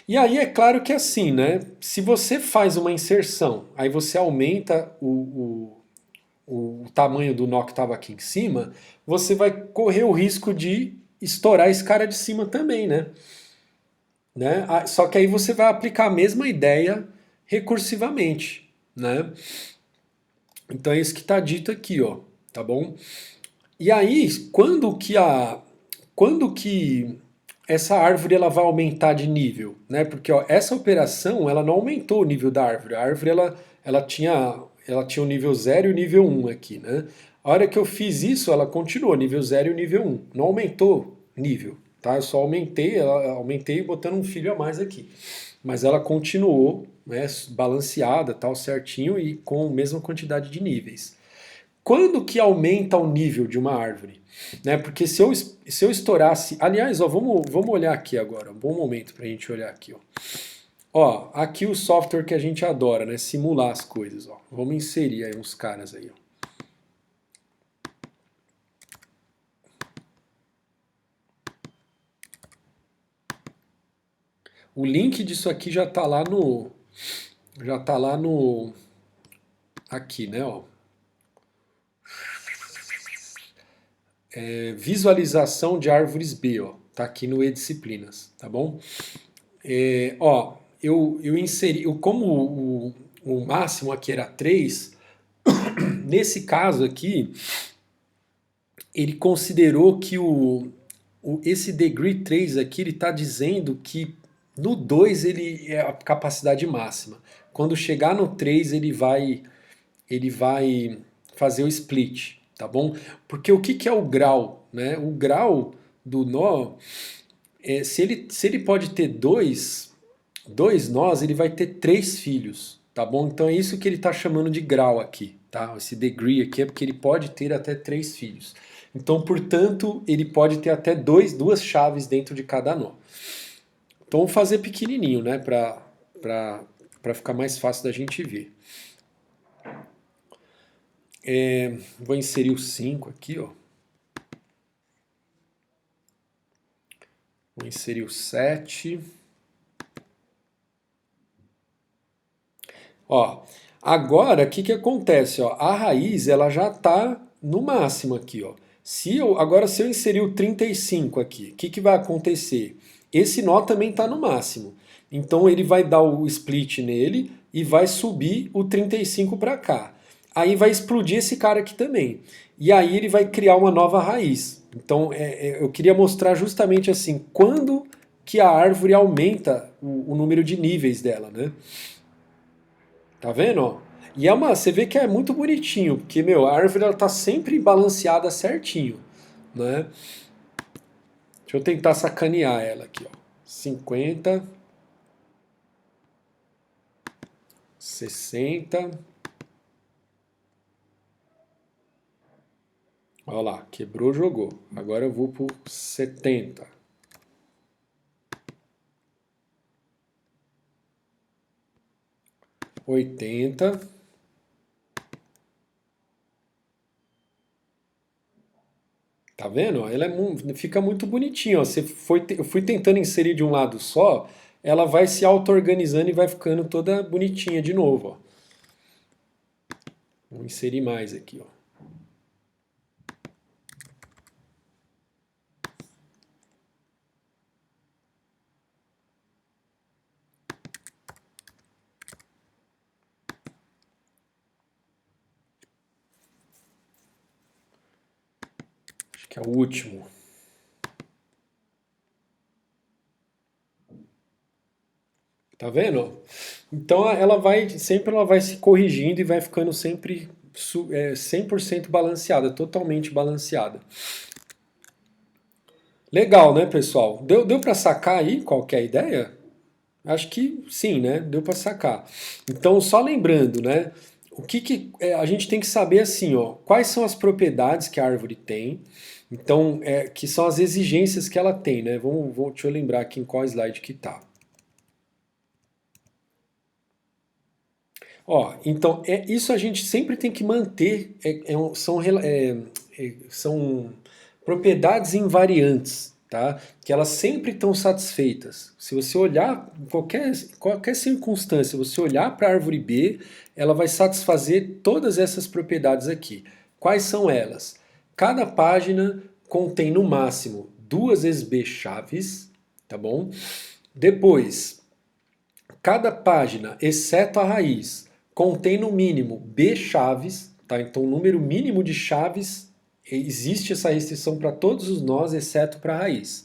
E aí é claro que é assim, né? Se você faz uma inserção, aí você aumenta o tamanho do nó que estava aqui em cima, você vai correr o risco de estourar esse cara de cima também, né? Só que aí você vai aplicar a mesma ideia recursivamente, né? Então é isso que está dito aqui, ó, tá bom? E aí, quando que essa árvore ela vai aumentar de nível, né? Porque ó, essa operação ela não aumentou o nível da árvore. A árvore ela tinha o nível 0 e o nível 1 aqui, né? A hora que eu fiz isso, ela continuou nível 0 e o nível 1. Não aumentou nível, tá? Eu só aumentei botando um filho a mais aqui. Mas ela continuou, né, balanceada, tal, certinho e com a mesma quantidade de níveis. Quando que aumenta o nível de uma árvore? Né? Porque se eu estourasse. Aliás, ó, vamos olhar aqui agora. Um bom momento para a gente olhar aqui. Ó, aqui o software que a gente adora, né? Simular as coisas. Ó. Vamos inserir aí uns caras aí. Ó. O link disso aqui já está lá no. Já está lá no. Aqui, né? Ó. Visualização de árvores B, ó. Tá aqui no E-Disciplinas, tá bom? Ó, eu inseri, como o máximo aqui era 3, nesse caso aqui, ele considerou que esse degree 3 aqui, ele está dizendo que no 2 ele é a capacidade máxima. Quando chegar no 3 ele vai fazer o split, tá bom? Porque o que é o grau, né? O grau do nó, se ele pode ter dois nós, ele vai ter 3 filhos, tá bom? Então é isso que ele está chamando de grau aqui, tá? Esse degree aqui é porque ele pode ter até 3 filhos. Então, portanto, ele pode ter até duas chaves dentro de cada nó. Então, vamos fazer pequenininho, né? Para ficar mais fácil da gente ver. Vou inserir o 5 aqui, ó. Vou inserir o 7. Ó, agora o que acontece? Ó? A raiz ela já está no máximo aqui. Ó. Agora, se eu inserir o 35 aqui, o que vai acontecer? Esse nó também está no máximo. Então ele vai dar o split nele e vai subir o 35 para cá. Aí vai explodir esse cara aqui também. E aí ele vai criar uma nova raiz. Então eu queria mostrar justamente assim, quando que a árvore aumenta o número de níveis dela, né? Tá vendo? Ó? E você vê que é muito bonitinho, porque, meu, a árvore ela tá sempre balanceada certinho, né? Deixa eu tentar sacanear ela aqui, ó. 50, 60. Olha lá, quebrou, jogou. Agora eu vou pro 70. 80. Tá vendo? Ela fica muito bonitinha. Ó. Eu fui tentando inserir de um lado só, ela vai se auto-organizando e vai ficando toda bonitinha de novo. Ó. Vou inserir mais aqui. Ó. Acho que é o último. Tá vendo? Então ela vai se corrigindo e vai ficando sempre 100% balanceada, totalmente balanceada. Legal, né, pessoal? Deu para sacar aí qual que é a ideia? Acho que sim, né? Deu para sacar. Então, só lembrando, né? A gente tem que saber assim, ó, quais são as propriedades que a árvore tem. Então, que são as exigências que ela tem, né? Deixa eu lembrar aqui em qual slide que tá. Ó, então, isso a gente sempre tem que manter, são propriedades invariantes, tá? Que elas sempre estão satisfeitas. Se você olhar em qualquer circunstância, você olhar para a árvore B, ela vai satisfazer todas essas propriedades aqui. Quais são elas? Cada página contém no máximo 2 B chaves, tá bom? Depois, cada página, exceto a raiz, contém no mínimo B chaves, tá? Então o número mínimo de chaves, existe essa restrição para todos os nós, exceto para a raiz.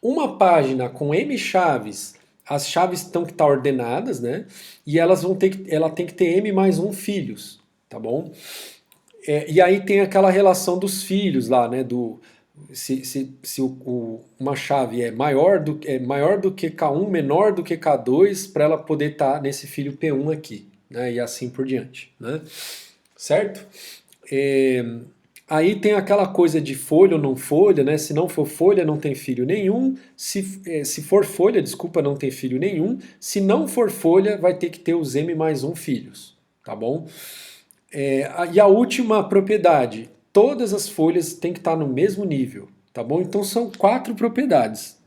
Uma página com M chaves, as chaves estão que estar ordenadas, né? E ela tem que ter M mais um filhos, tá bom? E aí tem aquela relação dos filhos lá, né? Se uma chave é maior do que K1, menor do que K2, para ela poder estar nesse filho P1 aqui, né? E assim por diante, né? Certo? É, aí tem aquela coisa de folha ou não folha, né? Se não for folha, não tem filho nenhum. Se for folha, desculpa, não tem filho nenhum. Se não for folha, vai ter que ter os M mais um filhos, tá bom? E a última propriedade, todas as folhas têm que estar no mesmo nível, tá bom? Então são 4 propriedades.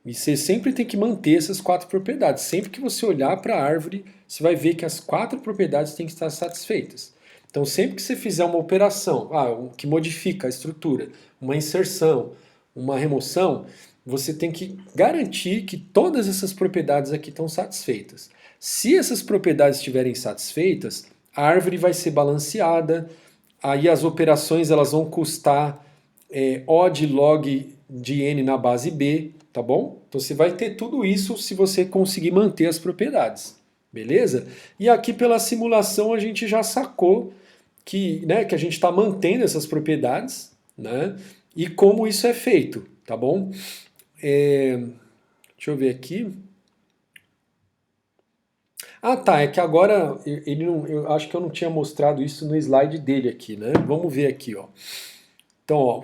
E você sempre tem que manter essas 4 propriedades. Sempre que você olhar para a árvore, você vai ver que as 4 propriedades têm que estar satisfeitas. Então sempre que você fizer uma operação que modifica a estrutura, uma inserção, uma remoção, você tem que garantir que todas essas propriedades aqui estão satisfeitas. Se essas propriedades estiverem satisfeitas, a árvore vai ser balanceada, aí as operações elas vão custar O de log de n na base b, tá bom? Então você vai ter tudo isso se você conseguir manter as propriedades, beleza? E aqui pela simulação a gente já sacou que a gente está mantendo essas propriedades, né? E como isso é feito, tá bom? Deixa eu ver aqui. Ah, tá. É que agora ele não, eu acho que eu não tinha mostrado isso no slide dele aqui, né? Vamos ver aqui, ó. Então, ó,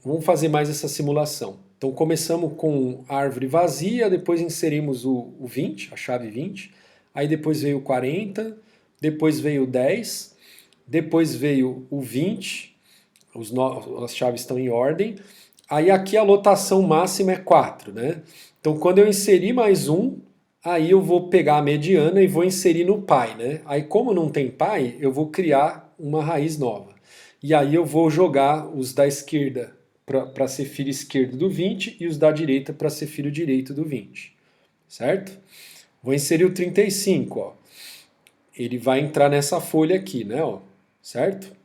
vamos fazer mais essa simulação. Então, começamos com a árvore vazia, depois inserimos o 20, a chave 20, aí depois veio o 40, depois veio o 10, depois veio o 20, as chaves estão em ordem, aí aqui a lotação máxima é 4, né? Então, quando eu inserir mais um, aí eu vou pegar a mediana e vou inserir no pai, né? Aí, como não tem pai, eu vou criar uma raiz nova. E aí eu vou jogar os da esquerda para ser filho esquerdo do 20 e os da direita para ser filho direito do 20. Certo? Vou inserir o 35, ó. Ele vai entrar nessa folha aqui, né, ó? Certo?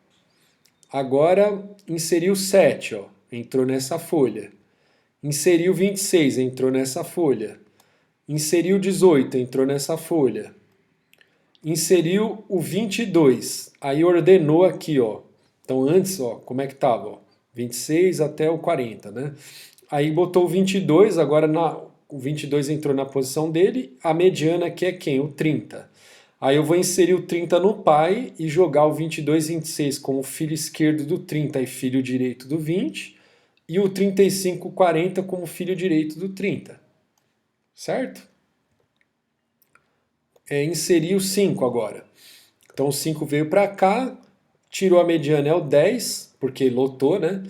Agora inserir o 7, ó. Entrou nessa folha. Inseriu o 26, entrou nessa folha. Inseriu o 18, entrou nessa folha. Inseriu o 22, aí ordenou aqui, ó. Então antes, ó, como é que tava? Ó, 26 até o 40, né? Aí botou o 22, agora o 22 entrou na posição dele, a mediana aqui é quem? O 30. Aí eu vou inserir o 30 no pai e jogar o 22 e 26 como filho esquerdo do 30 e filho direito do 20, e o 35 e 40 como filho direito do 30. Certo? Inserir o 5 agora. Então o 5 veio para cá, tirou a mediana é o 10, porque lotou, né?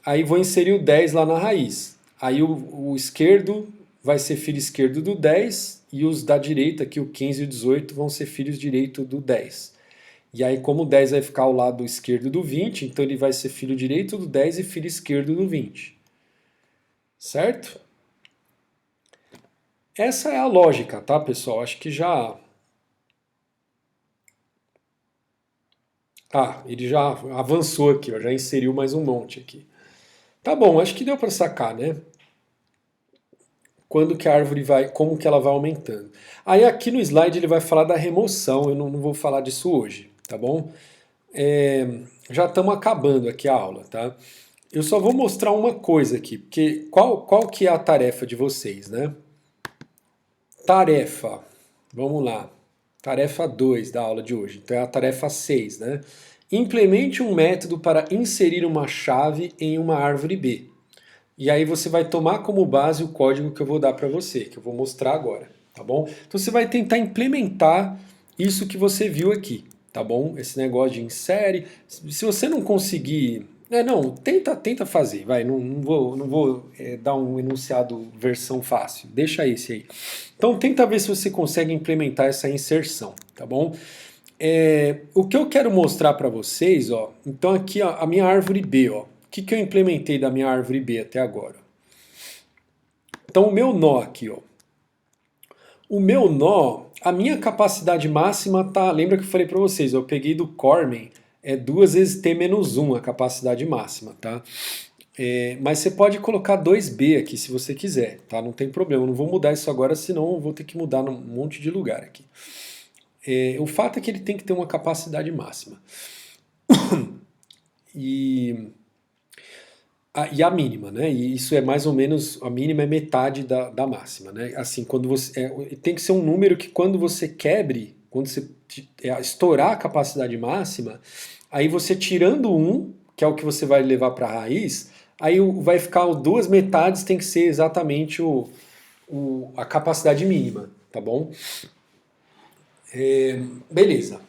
Aí vou inserir o 10 lá na raiz. Aí o esquerdo vai ser filho esquerdo do 10 e os da direita, aqui o 15 e o 18, vão ser filhos direito do 10. E aí, como o 10 vai ficar ao lado esquerdo do 20, então ele vai ser filho direito do 10 e filho esquerdo do 20. Certo? Essa é a lógica, tá, pessoal? Acho que já... Ah, ele já avançou aqui, ó, já inseriu mais um monte aqui. Tá bom, acho que deu para sacar, né? Quando que a árvore vai, como que ela vai aumentando. Aí aqui no slide ele vai falar da remoção, eu não vou falar disso hoje, tá bom? Já estamos acabando aqui a aula, tá? Eu só vou mostrar uma coisa aqui, porque qual que é a tarefa de vocês, né? Tarefa, vamos lá. Tarefa 2 da aula de hoje, então é a tarefa 6, né? Implemente um método para inserir uma chave em uma árvore B. E aí você vai tomar como base o código que eu vou dar para você, que eu vou mostrar agora, tá bom? Então você vai tentar implementar isso que você viu aqui, tá bom? Esse negócio de insere. Se você não conseguir... não, tenta fazer, vai, não vou dar um enunciado versão fácil, deixa esse aí. Então tenta ver se você consegue implementar essa inserção, tá bom? O que eu quero mostrar para vocês, ó, então aqui ó, a minha árvore B, ó, o que eu implementei da minha árvore B até agora? Então o meu nó aqui, ó, o meu nó, a minha capacidade máxima tá, lembra que eu falei para vocês, eu peguei do Cormen, é 2 vezes T menos 1 a capacidade máxima, tá? Mas você pode colocar 2B aqui se você quiser, tá? Não tem problema, eu não vou mudar isso agora, senão eu vou ter que mudar num monte de lugar aqui. O fato é que ele tem que ter uma capacidade máxima. E a mínima, né? E isso é mais ou menos, a mínima é metade da máxima, né? Assim, quando você tem que ser um número que quando você quebre, quando você estourar a capacidade máxima, aí você tirando um, que é o que você vai levar para a raiz, aí vai ficar duas metades, tem que ser exatamente a capacidade mínima, tá bom? Beleza.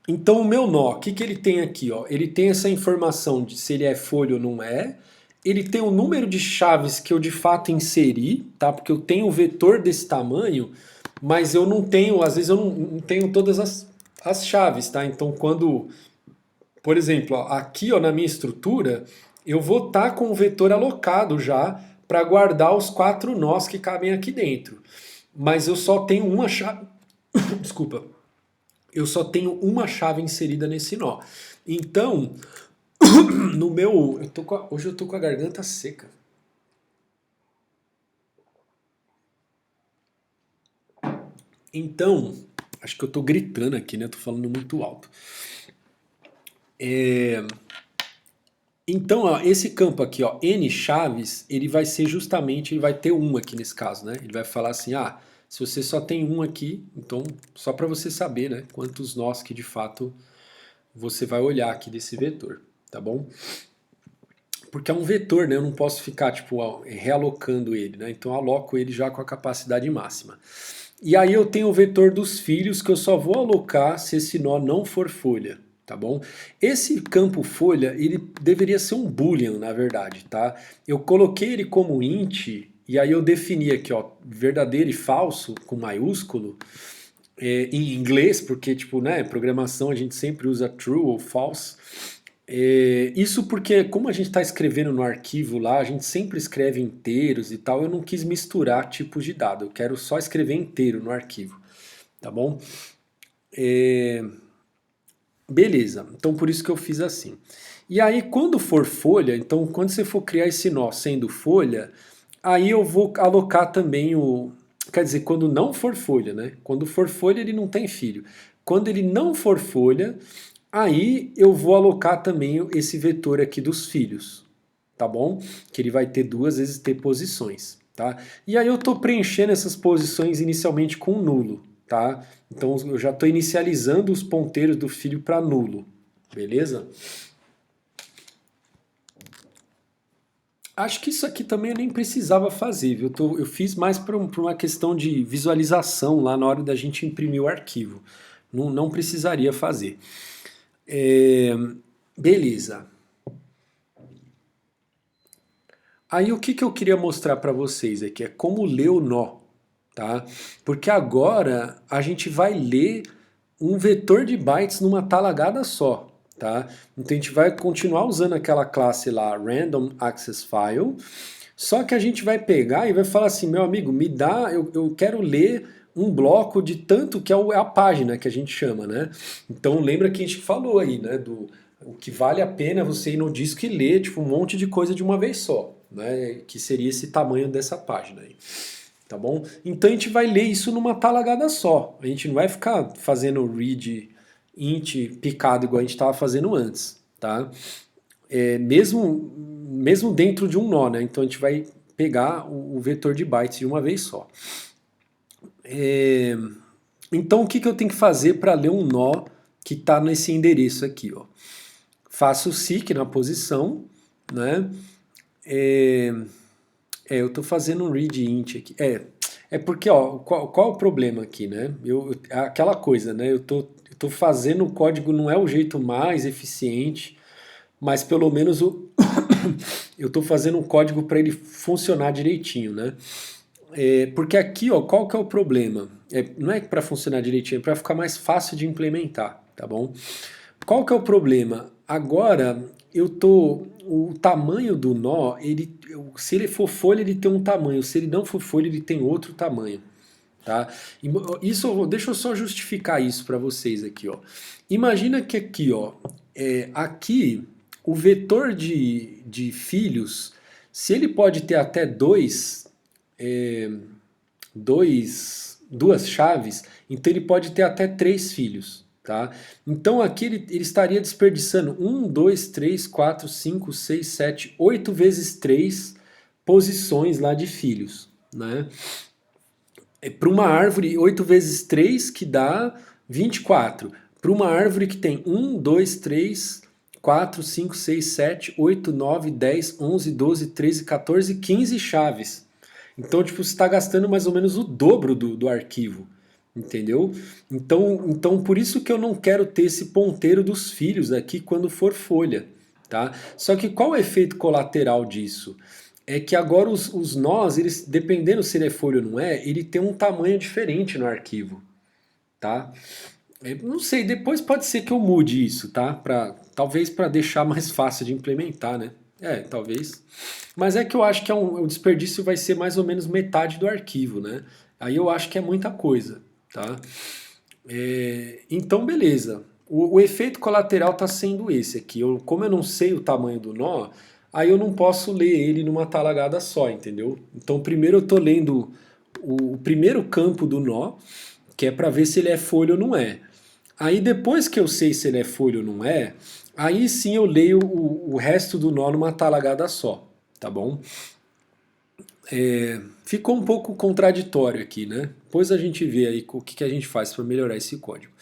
Então o meu nó, o que ele tem aqui? Ó? Ele tem essa informação de se ele é folha ou não é. Ele tem o número de chaves que eu de fato inseri, tá? Porque eu tenho um vetor desse tamanho, mas eu não tenho, às vezes eu não tenho todas as chaves, tá? Então quando, por exemplo, ó, aqui ó, na minha estrutura, eu vou estar com o vetor alocado já para guardar os 4 nós que cabem aqui dentro. Mas eu só tenho uma chave. Desculpa. Eu só tenho uma chave inserida nesse nó. Então, no meu... hoje eu tô com a garganta seca. Então, acho que eu tô gritando aqui, né? Tô falando muito alto. Então, ó, esse campo aqui, ó, N chaves, ele vai ser justamente, ele vai ter um aqui nesse caso, né? Ele vai falar assim, se você só tem um aqui, então, só para você saber, né? Quantos nós que de fato você vai olhar aqui desse vetor, tá bom? Porque é um vetor, né? Eu não posso ficar tipo realocando ele, né? Então eu aloco ele já com a capacidade máxima. E aí eu tenho o vetor dos filhos que eu só vou alocar se esse nó não for folha, tá bom? Esse campo folha, ele deveria ser um boolean, na verdade, tá? Eu coloquei ele como int e aí eu defini aqui, ó, verdadeiro e falso com maiúsculo em inglês, porque tipo, né, programação a gente sempre usa true ou false. Isso porque, como a gente está escrevendo no arquivo lá, a gente sempre escreve inteiros e tal, eu não quis misturar tipos de dado, eu quero só escrever inteiro no arquivo, tá bom? Beleza, então por isso que eu fiz assim. E aí, quando for folha, então quando você for criar esse nó sendo folha, aí eu vou alocar também o... Quer dizer, quando não for folha, né? Quando for folha, ele não tem filho. Quando ele não for folha, aí eu vou alocar também esse vetor aqui dos filhos, tá bom? Que ele vai ter 2 vezes t posições, tá? E aí eu estou preenchendo essas posições inicialmente com nulo, tá? Então eu já estou inicializando os ponteiros do filho para nulo, beleza? Acho que isso aqui também eu nem precisava fazer, viu? Eu fiz mais por uma questão de visualização lá na hora da gente imprimir o arquivo. Não precisaria fazer. Beleza. Aí o que eu queria mostrar para vocês aqui é como ler o nó, tá? Porque agora a gente vai ler um vetor de bytes numa talagada só, tá? Então a gente vai continuar usando aquela classe lá, Random Access File, só que a gente vai pegar e vai falar assim, meu amigo, me dá, eu quero ler um bloco de tanto que é a página que a gente chama, né? Então lembra que a gente falou aí, né? O que vale a pena você ir no disco e ler tipo, um monte de coisa de uma vez só, né? Que seria esse tamanho dessa página aí. Tá bom? Então a gente vai ler isso numa talagada só. A gente não vai ficar fazendo read int picado igual a gente estava fazendo antes, tá? Mesmo dentro de um nó, né? Então a gente vai pegar o vetor de bytes de uma vez só. Então o que eu tenho que fazer para ler um nó que está nesse endereço aqui, ó? Faço o seek na posição, né? Eu estou fazendo um read int aqui. É porque, ó, qual é o problema aqui, né? Aquela coisa, né? Eu tô fazendo o código, não é o jeito mais eficiente, mas pelo menos eu estou fazendo um código para ele funcionar direitinho, né? Porque aqui, ó, qual que é o problema? Não é para funcionar direitinho, é para ficar mais fácil de implementar, tá bom? Qual que é o problema? Agora o tamanho do nó, se ele for folha ele tem um tamanho, se ele não for folha ele tem outro tamanho, tá? Deixa eu só justificar isso para vocês aqui, ó. Imagina que aqui, ó, aqui o vetor de filhos, se ele pode ter até duas chaves, então ele pode ter até 3 filhos. Tá? Então aqui ele estaria desperdiçando 1, 2, 3, 4, 5, 6, 7, 8 vezes 3 posições lá de filhos. Né? Para uma árvore, 8 vezes 3 que dá 24. Para uma árvore que tem 1, 2, 3, 4, 5, 6, 7, 8, 9, 10, 11, 12, 13, 14, 15 chaves. Então, tipo, você está gastando mais ou menos o dobro do arquivo. Entendeu? Então, por isso que eu não quero ter esse ponteiro dos filhos aqui quando for folha. Tá? Só que qual é o efeito colateral disso? É que agora os nós, eles, dependendo se ele é folha ou não é, ele tem um tamanho diferente no arquivo. Tá? Não sei, depois pode ser que eu mude isso, tá? Talvez para deixar mais fácil de implementar, né? Talvez. Mas é que eu acho que o desperdício vai ser mais ou menos metade do arquivo, né? Aí eu acho que é muita coisa, tá? Então, beleza. O efeito colateral está sendo esse aqui. Como eu não sei o tamanho do nó, aí eu não posso ler ele numa talagada só, entendeu? Então, primeiro eu estou lendo o primeiro campo do nó, que é para ver se ele é folha ou não é. Aí depois que eu sei se ele é folha ou não é, aí sim eu leio o resto do nó numa talagada só, tá bom? Ficou um pouco contraditório aqui, né? Depois a gente vê aí o que a gente faz para melhorar esse código.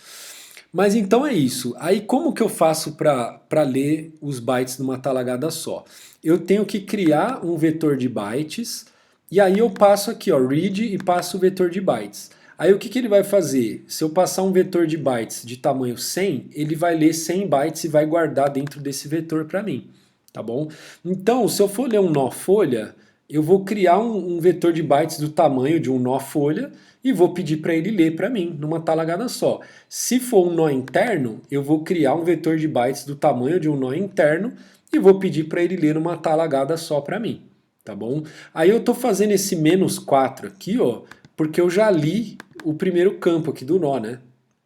Mas então é isso. Aí como que eu faço para ler os bytes numa talagada só? Eu tenho que criar um vetor de bytes e aí eu passo aqui, ó, read e passo o vetor de bytes. Aí o que ele vai fazer? Se eu passar um vetor de bytes de tamanho 100, ele vai ler 100 bytes e vai guardar dentro desse vetor para mim, tá bom? Então, se eu for ler um nó folha, eu vou criar um vetor de bytes do tamanho de um nó folha e vou pedir para ele ler para mim, numa talagada só. Se for um nó interno, eu vou criar um vetor de bytes do tamanho de um nó interno e vou pedir para ele ler numa talagada só para mim, tá bom? Aí eu estou fazendo esse -4 aqui, ó, porque eu já li o primeiro campo aqui do nó, né?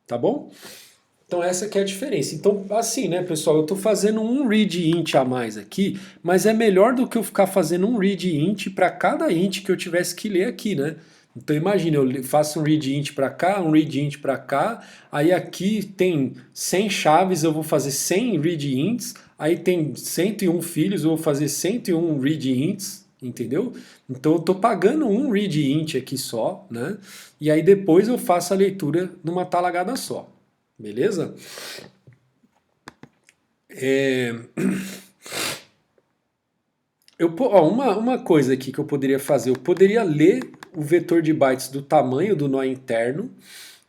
Tá bom? Então essa que é a diferença. Então assim, né, pessoal, eu estou fazendo um read int a mais aqui, mas é melhor do que eu ficar fazendo um read int para cada int que eu tivesse que ler aqui, né? Então imagina, eu faço um read int para cá, um read int para cá, aí aqui tem 100 chaves, eu vou fazer 100 read ints, aí tem 101 filhos, eu vou fazer 101 read ints, entendeu? Então eu estou pagando um read int aqui só, né? E aí depois eu faço a leitura numa talagada só. Beleza? Uma coisa aqui que eu poderia fazer, eu poderia ler o vetor de bytes do tamanho do nó interno,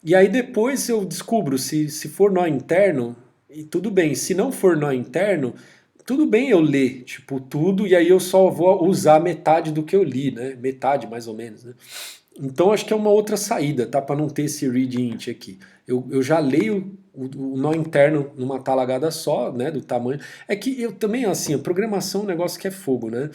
e aí depois eu descubro se for nó interno, e tudo bem, se não for nó interno, tudo bem eu ler, tipo, tudo, e aí eu só vou usar metade do que eu li, né? Metade, mais ou menos, né? Então acho que é uma outra saída, tá? Para não ter esse read int aqui. Eu já leio o nó interno numa talagada só, né? Do tamanho. É que eu também, assim, a programação é um negócio que é fogo, né?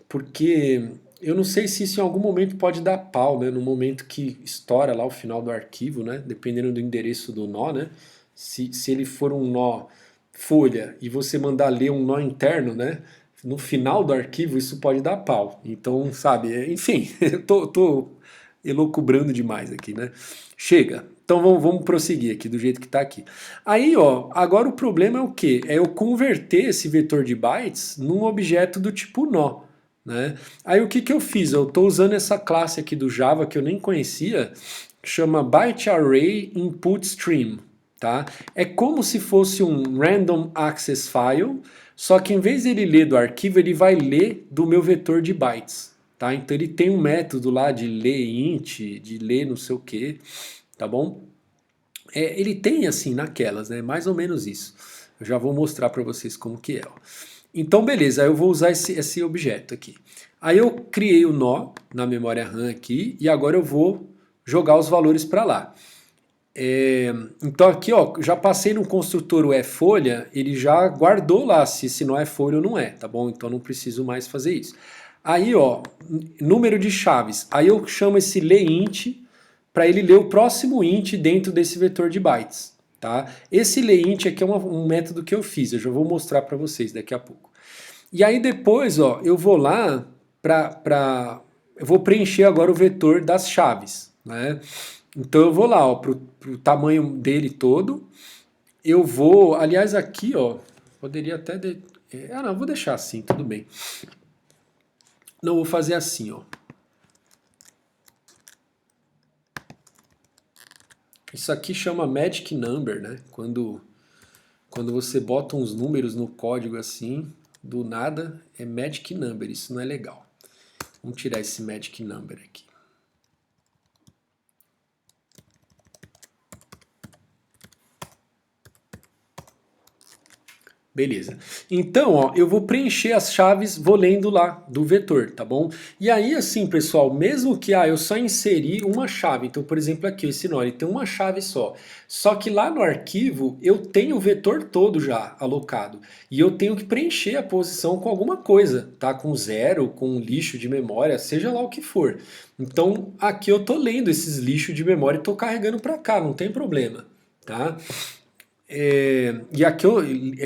Porque eu não sei se isso em algum momento pode dar pau, né? No momento que estoura lá o final do arquivo, né? Dependendo do endereço do nó, né? Se ele for um nó folha e você mandar ler um nó interno, né? No final do arquivo isso pode dar pau. Então, sabe, enfim, eu tô elocubrando demais aqui, né? Chega. Então vamos prosseguir aqui do jeito que está aqui. Aí, ó, agora o problema é o quê? É eu converter esse vetor de bytes num objeto do tipo nó, né? Aí o que que eu fiz? Eu estou usando essa classe aqui do Java que eu nem conhecia, que chama Byte Array Input Stream, tá? É como se fosse um Random Access File, só que em vez de ele ler do arquivo, ele vai ler do meu vetor de bytes. Tá? Então ele tem um método lá de ler int, de ler não sei o que, tá bom? Ele tem assim naquelas, né? Mais ou menos isso. Eu já vou mostrar para vocês como que é. Ó. Então beleza, eu vou usar esse objeto aqui. Aí eu criei o nó na memória RAM aqui e agora eu vou jogar os valores para lá. Então aqui ó, já passei no construtor o folha, ele já guardou lá se esse nó é folha ou não é, tá bom? Então não preciso mais fazer isso. Aí ó, número de chaves, aí eu chamo esse leint para ele ler o próximo int dentro desse vetor de bytes, tá? Esse leint aqui é um método que eu fiz, eu já vou mostrar para vocês daqui a pouco. E aí depois ó, eu vou lá eu vou preencher agora o vetor das chaves, né? Então eu vou lá, ó, pro tamanho dele todo. Eu vou, aliás, aqui, ó, poderia até. Não, vou deixar assim, tudo bem. Não, vou fazer assim, ó. Isso aqui chama Magic Number, né? Quando você bota uns números no código assim, do nada, é Magic Number. Isso não é legal. Vamos tirar esse Magic Number aqui. Beleza. Então, ó, eu vou preencher as chaves, vou lendo lá do vetor, tá bom? E aí, assim, pessoal, mesmo que eu só inseri uma chave, então, por exemplo, aqui, esse nó, ele tem uma chave só. Só que lá no arquivo, eu tenho o vetor todo já alocado. E eu tenho que preencher a posição com alguma coisa, tá? Com zero, com lixo de memória, seja lá o que for. Então, aqui eu tô lendo esses lixos de memória e tô carregando para cá, não tem problema, tá? E aqui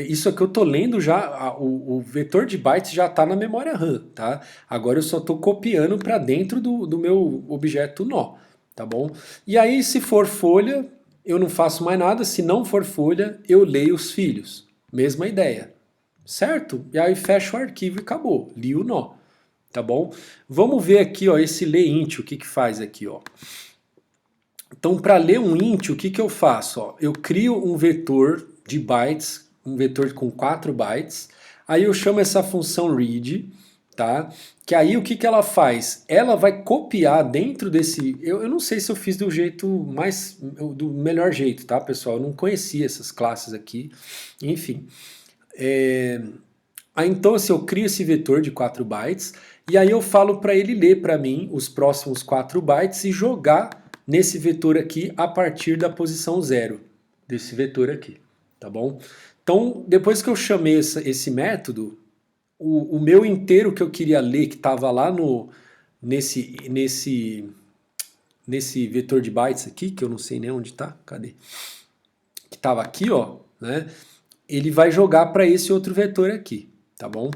isso aqui eu tô lendo já, o vetor de bytes já está na memória RAM, tá? Agora eu só estou copiando para dentro do meu objeto nó, tá bom? E aí se for folha, eu não faço mais nada, se não for folha, eu leio os filhos. Mesma ideia, certo? E aí fecho o arquivo e acabou, li o nó, tá bom? Vamos ver aqui, ó, esse leint, o que que faz aqui, ó. Então, para ler um int, o que que eu faço? Ó? Eu crio um vetor de bytes, um vetor com 4 bytes, aí eu chamo essa função read, tá? Que aí o que que ela faz? Ela vai copiar dentro desse... Eu não sei se eu fiz do jeito mais... do melhor jeito, tá, pessoal? Eu não conhecia essas classes aqui, enfim. Aí então, assim, eu crio esse vetor de 4 bytes, e aí eu falo para ele ler para mim os próximos 4 bytes e jogar nesse vetor aqui a partir da posição 0 desse vetor aqui, tá bom? Então, depois que eu chamei esse método, o meu inteiro que eu queria ler, que estava lá nesse vetor de bytes aqui, que eu não sei nem onde está, cadê? Que estava aqui, ó, né? Ele vai jogar para esse outro vetor aqui, tá bom?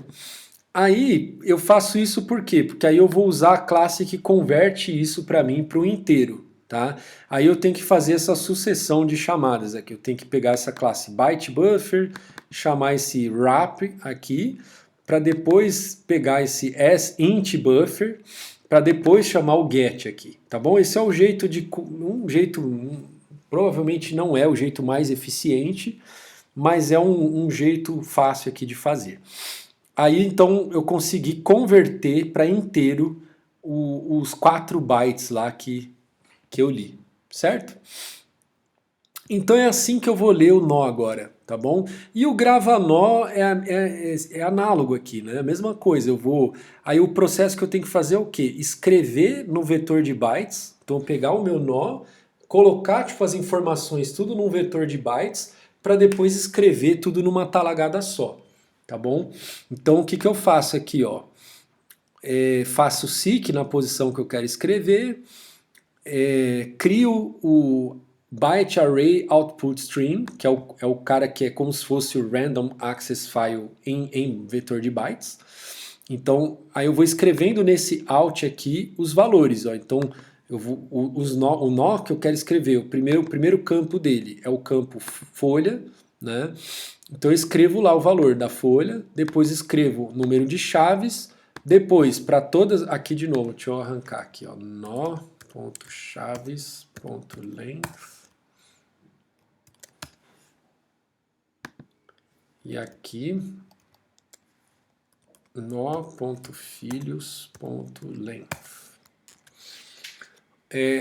Aí eu faço isso por quê? Porque aí eu vou usar a classe que converte isso para mim para o inteiro, tá? Aí eu tenho que fazer essa sucessão de chamadas aqui. Eu tenho que pegar essa classe byteBuffer, chamar esse wrap aqui, para depois pegar esse asIntBuffer, para depois chamar o get aqui, tá bom? Esse é o jeito provavelmente não é o jeito mais eficiente, mas é um jeito fácil aqui de fazer. Aí então eu consegui converter para inteiro os 4 bytes lá que eu li, certo? Então é assim que eu vou ler o nó agora, tá bom? E o grava-nó é análogo aqui, né? A mesma coisa, eu vou... Aí o processo que eu tenho que fazer é o quê? Escrever no vetor de bytes, então pegar o meu nó, colocar tipo as informações tudo num vetor de bytes, para depois escrever tudo numa talagada só, tá bom? Então o que que eu faço aqui, ó? Faço o seek na posição que eu quero escrever, crio o byte array output stream, que é o cara que é como se fosse o random access file em vetor de bytes. Então, aí eu vou escrevendo nesse out aqui os valores. Ó. Então, o nó que eu quero escrever, o primeiro campo dele é o campo folha, né? Então eu escrevo lá o valor da folha, depois escrevo o número de chaves, depois para todas, aqui de novo, deixa eu arrancar aqui, ó, nó.chaves.length e aqui nó.filhos.length.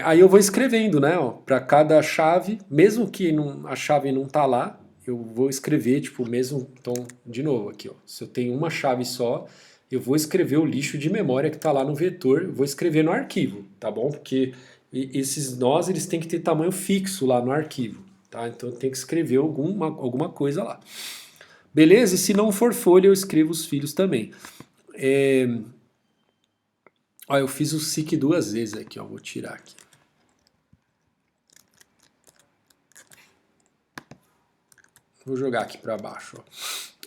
Aí eu vou escrevendo, né, para cada chave, mesmo que a chave não tá lá, eu vou escrever, tipo, mesmo, então, de novo aqui, ó, se eu tenho uma chave só, eu vou escrever o lixo de memória que tá lá no vetor, vou escrever no arquivo, tá bom? Porque esses nós, eles têm que ter tamanho fixo lá no arquivo, tá? Então eu tenho que escrever alguma coisa lá. Beleza? E se não for folha, eu escrevo os filhos também. Ó, eu fiz o seek 2 vezes aqui, ó, vou tirar aqui. Vou jogar aqui para baixo. Ó.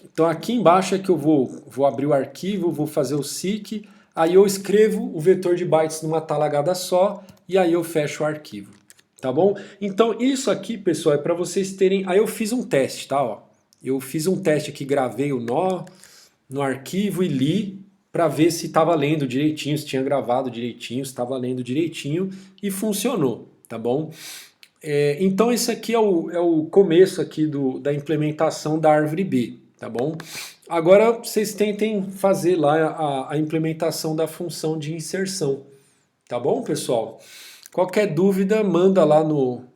Então aqui embaixo é que eu vou abrir o arquivo, vou fazer o seek, aí eu escrevo o vetor de bytes numa talagada só e aí eu fecho o arquivo. Tá bom? Então isso aqui, pessoal, é para vocês terem... Aí eu fiz um teste, tá? Ó. Eu fiz um teste aqui, gravei o nó no arquivo e li para ver se estava lendo direitinho, se tinha gravado direitinho, se estava lendo direitinho e funcionou, tá bom? Então esse aqui é o começo aqui da implementação da árvore B, tá bom? Agora vocês tentem fazer lá a implementação da função de inserção, tá bom, pessoal? Qualquer dúvida, manda lá no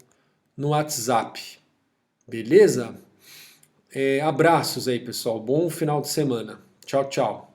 WhatsApp, beleza? Abraços aí, pessoal. Bom final de semana. Tchau, tchau.